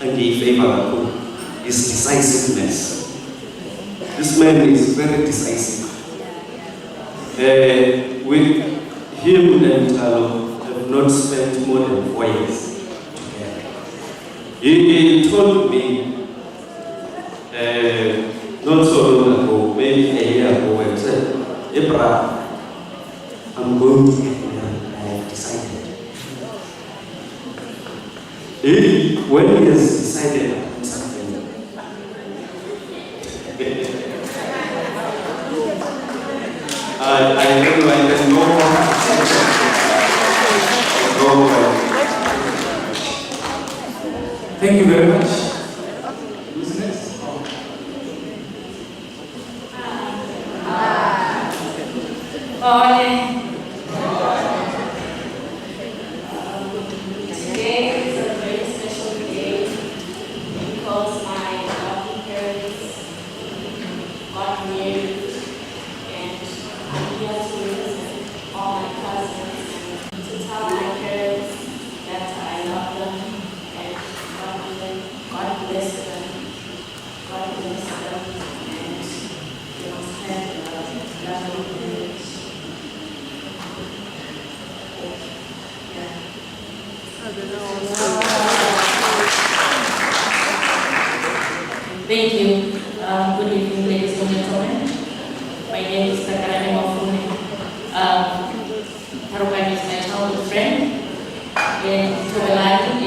Speaker 14: I gave favor is decisiveness. This man is very decisive. With him and Talo have not spent more than 4 years together. He told me not so long ago, maybe a year ago, and said, Abraham, I'm going to get married. I have decided. When he has decided upon something, I don't know, I can go on.
Speaker 2: Thank you very much. Who's next?
Speaker 15: Today is a very special day because my lovely parents got married, and I'm here to represent all my cousins to tell my parents that I love them and God bless them. God bless them, and they must have a lovely marriage.
Speaker 16: Thank you. Good evening, ladies and gentlemen. My name is Kalahari. Thalukanyo is my childhood friend, and Tshivhase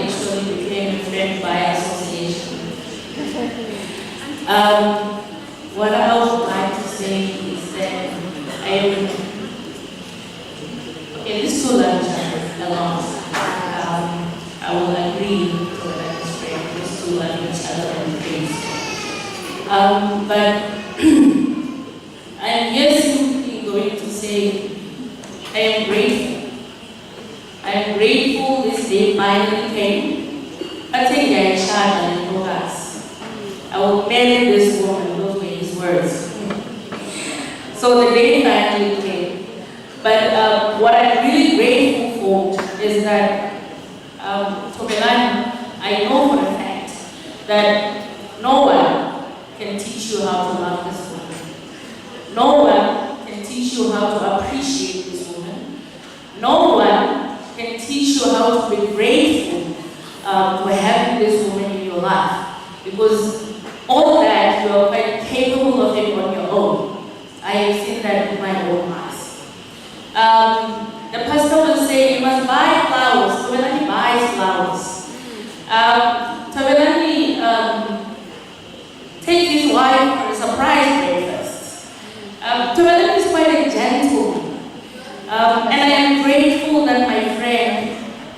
Speaker 16: actually became a friend by association. What I would like to say is that these two languages alone. I will agree with that friend, these two languages and things. But I am here simply going to say I am grateful. I am grateful this day finally came. I think I am shy and focus. I will marry this woman, those were his words. So the day finally came. But what I'm really grateful for is that Tshivhase, I know for a fact that no one can teach you how to love this woman. No one can teach you how to appreciate this woman. No one can teach you how to be grateful for having this woman in your life. Because all that you are quite capable of it on your own. I have seen that with my own eyes. The pastor will say, you must buy flowers. Tshivhase buys flowers. Tshivhase take his wife for a surprise breakfast. Tshivhase is quite a gentleman. I'm grateful that my friend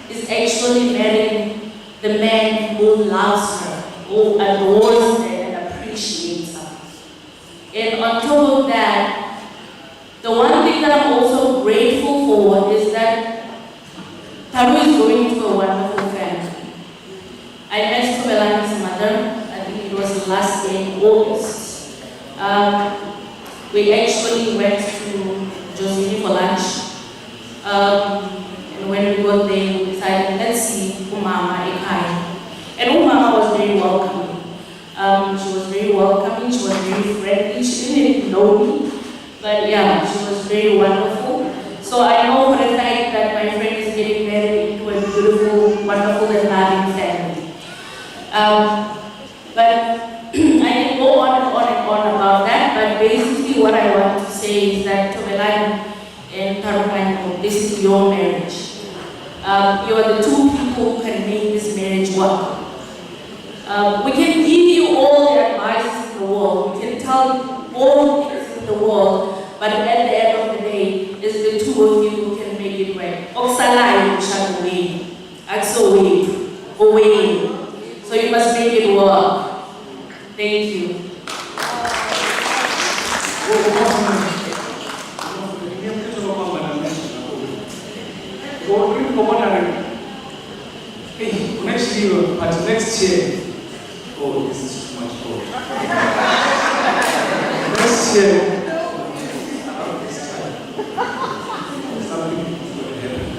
Speaker 16: is actually marrying the man who loves her, who adores her and appreciates her. And on top of that, the one thing that I'm also grateful for is that Tharu is going to a wonderful family. I met Tshivhase's mother, I think it was last year in August. We actually went to Josephine for lunch. And when we got there, we decided, let's see Umama Ekai. And Umama was very welcoming. She was very welcoming, she was very friendly. She didn't even know me, but yeah, she was very wonderful. So I know for a fact that my friend is getting married into a beautiful, wonderful and loving family. But I can go on and on and on about that, but basically what I want to say is that Tshivhase and Thalukanyo, this is your marriage. You are the two people who can make this marriage work. We can give you all the advice in the world, we can tell you all the things in the world, but at the end of the day, it's the two of you who can make it work. Oxalai, Shadoway, Axoway, away. So you must make it work. Thank you.
Speaker 2: Next year, but next year, oh, this is too much. Next year, something is going to happen.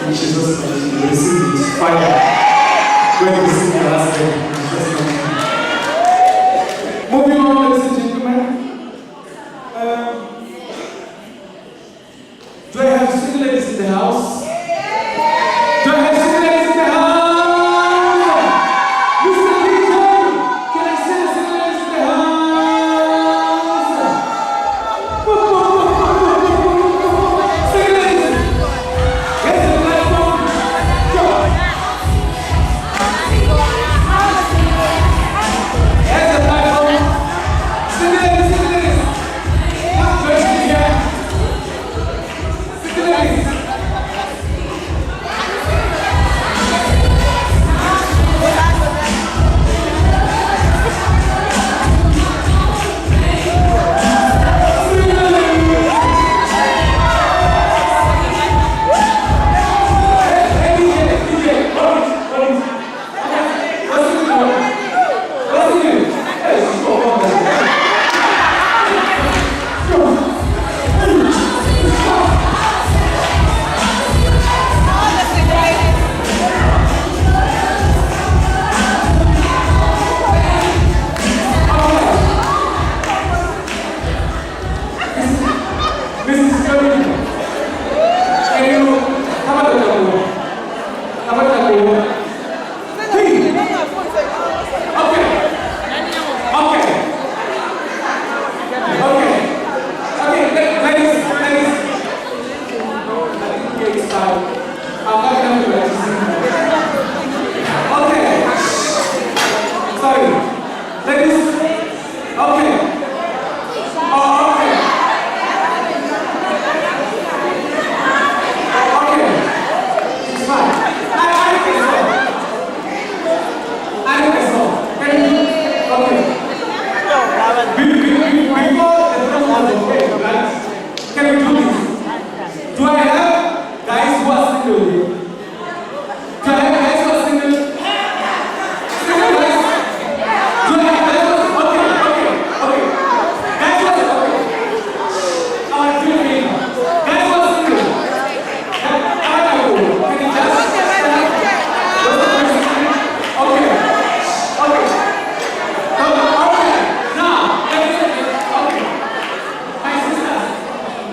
Speaker 2: In Jesus' name, you receive it, fire. When you receive the last day, moving on, ladies and gentlemen. Do I have single ladies in the house? Do I have single ladies in the house? Mr. DJ, can I see the single ladies in the house? Single ladies! Here's the platform. Go! Here's the platform. Single ladies, single ladies. Come join me here. Single ladies.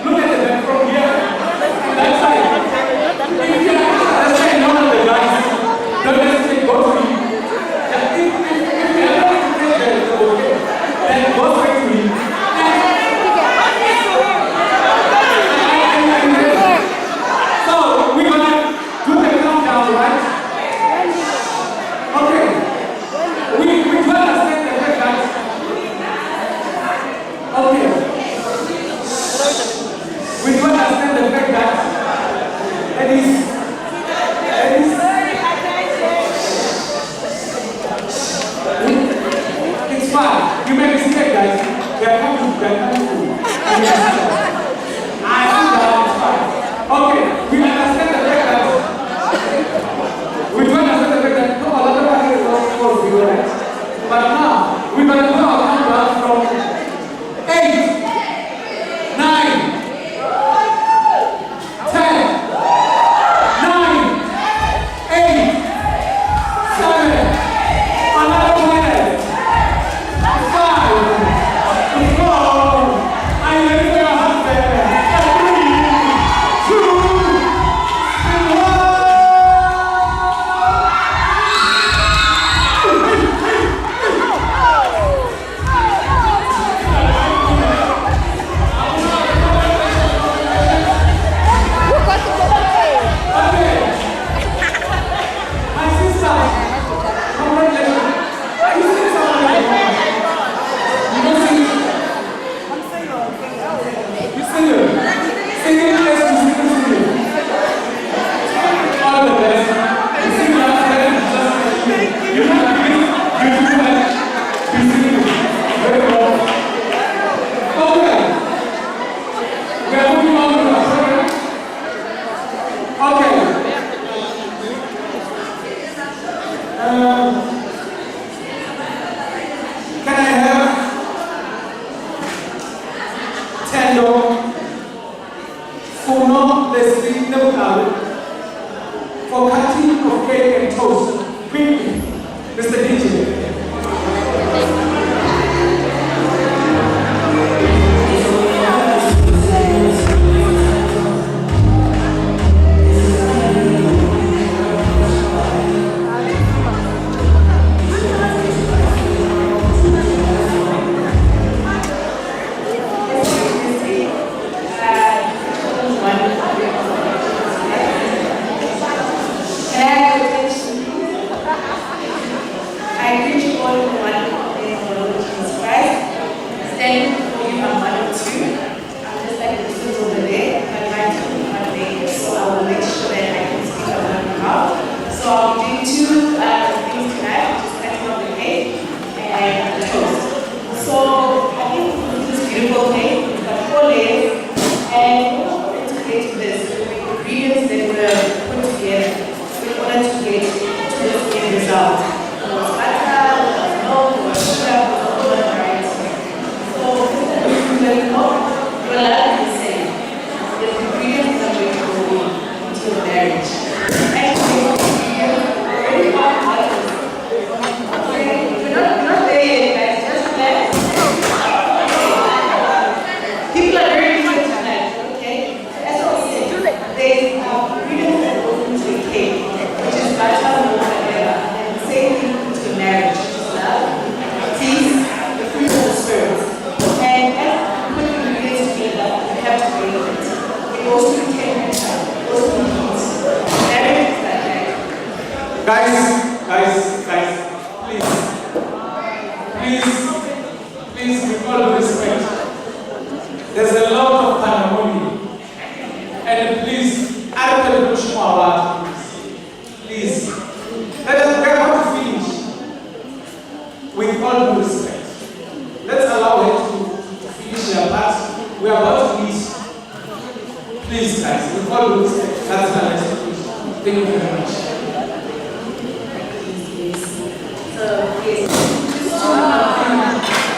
Speaker 2: Look at the back from here. That side. honor Leslie Nebukal for cutting of cake and toast. Quickly, Mr. DJ. Please, with all respect, there's a lot of pandemonium. And please, I don't push more. Please, we're about to finish. With all due respect, let's allow her to finish their part. We're about to eat. Please, guys, with all due respect, that's my next question. Thank you very much.
Speaker 17: So, yes.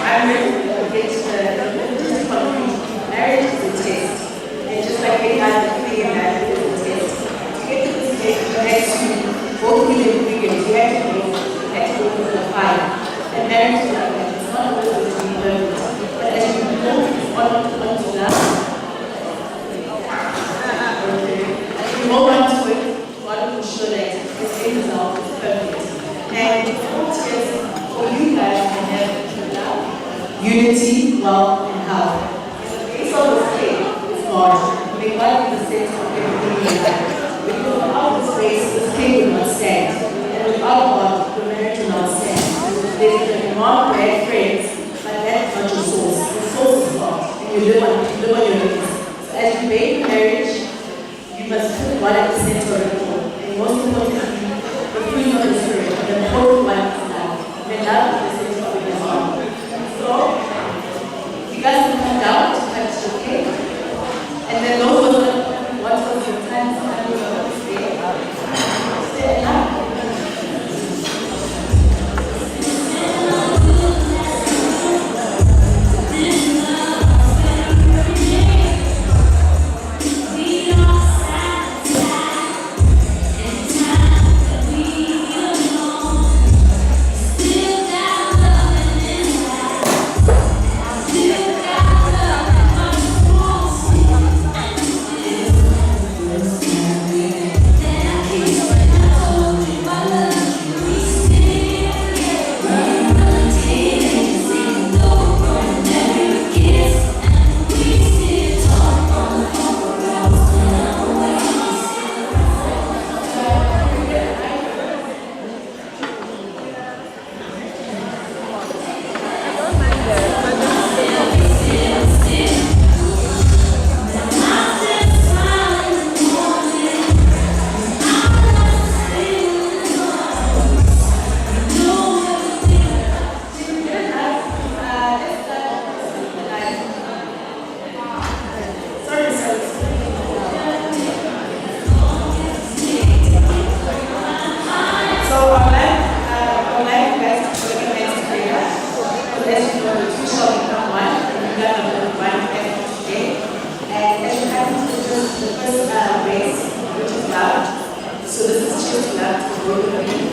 Speaker 17: I'm ready to get to conclude. Marriage is a test. And just like any other thing in life, it is a test. To get to this test, you have to go through the ingredients. You have to go through the fire. And marriage is like that. It's not always to be perfect. But as you move on to that, as you move on to it, God will show that this end result is perfect. And it's for you guys to have love, unity, wealth, and health. The base of the state is God. May God be the center of everything in your life. Because without this base, the state will not stand. And without God, the marriage will not stand. There's the non bad friends, but that's not your source. The source is God. And you live on your needs. So as you make marriage, you must put God at the center of it all. And most importantly, the fruit of the Spirit, the whole one is love. The love is the center of it all. So, you guys can come down to touch your cake. And then those what was your time to stay up. So this is cheers to love for both of you.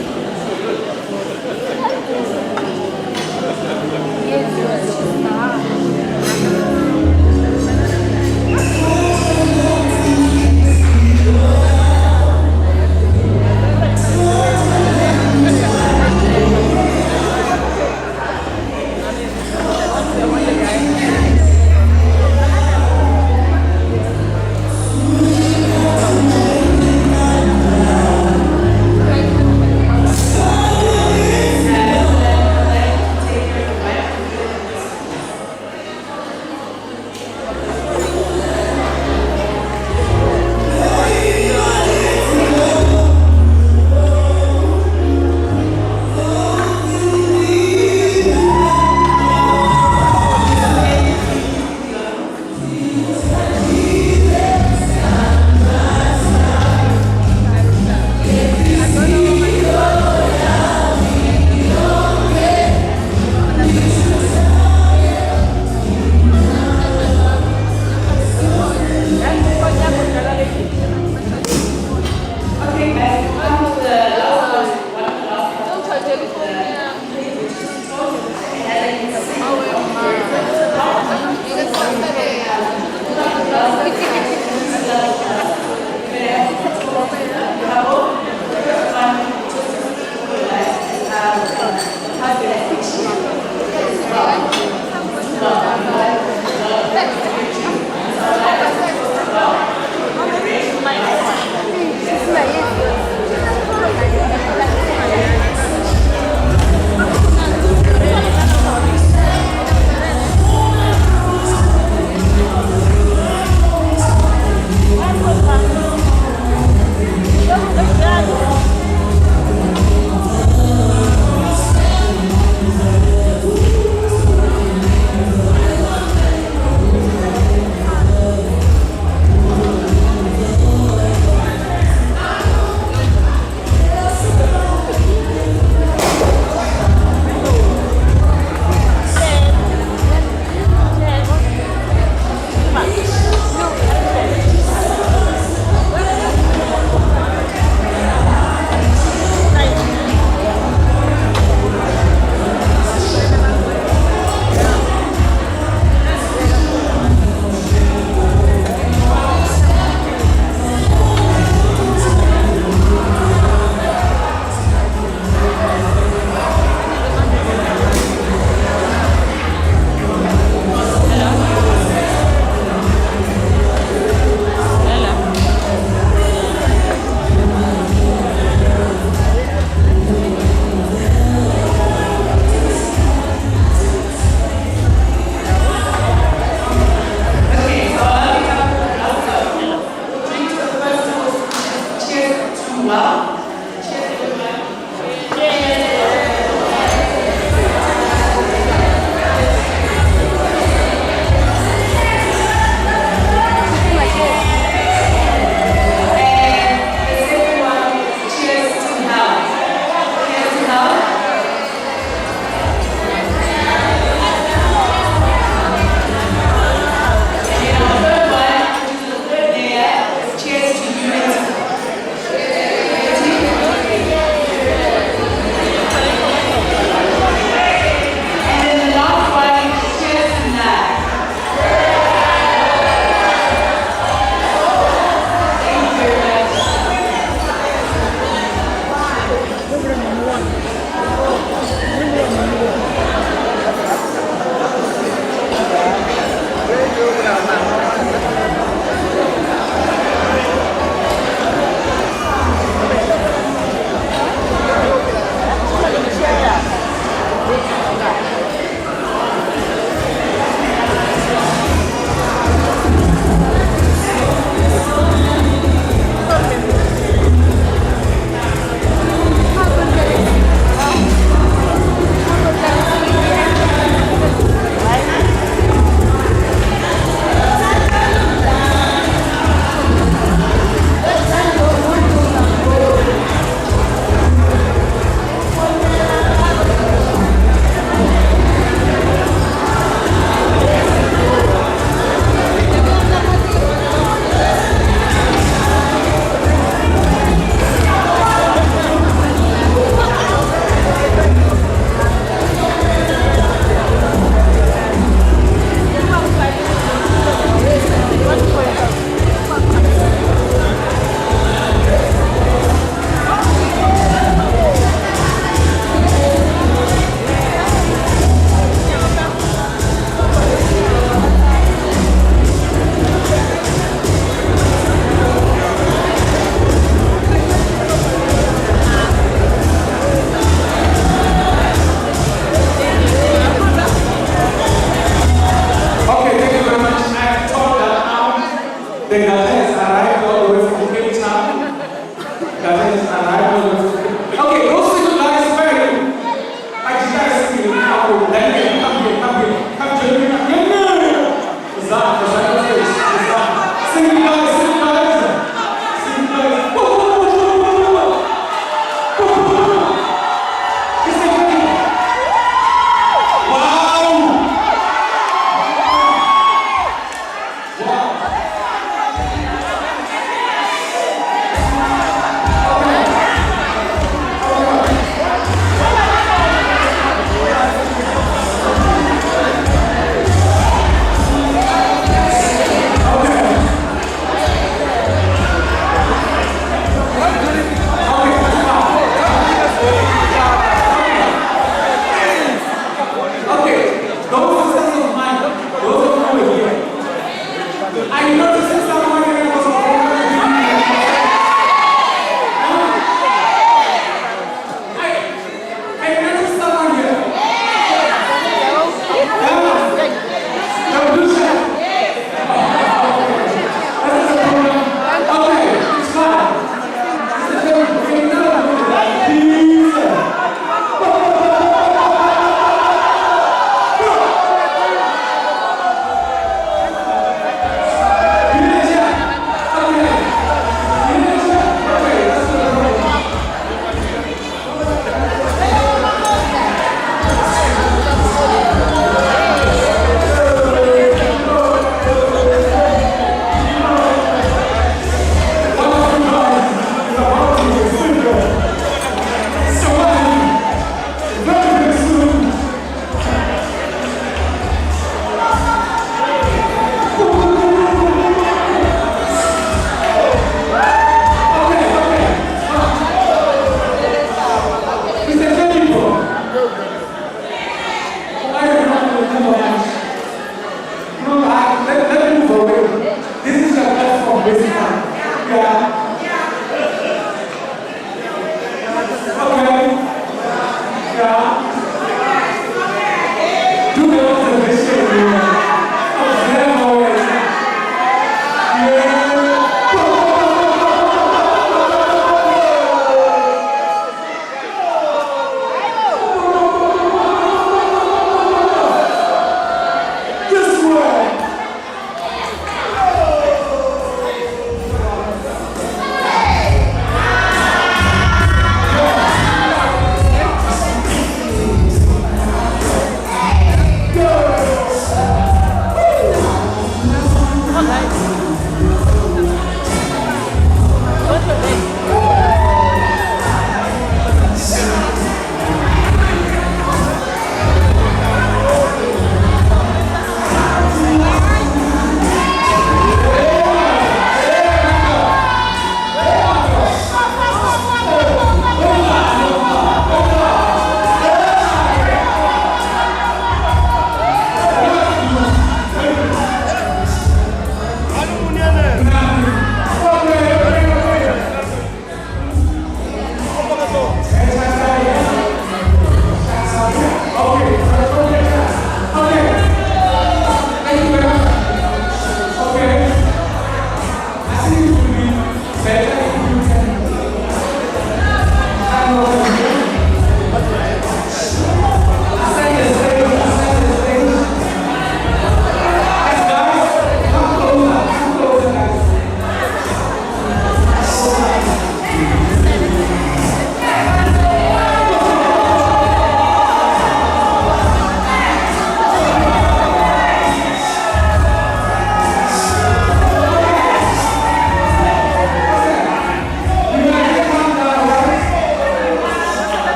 Speaker 9: his arrival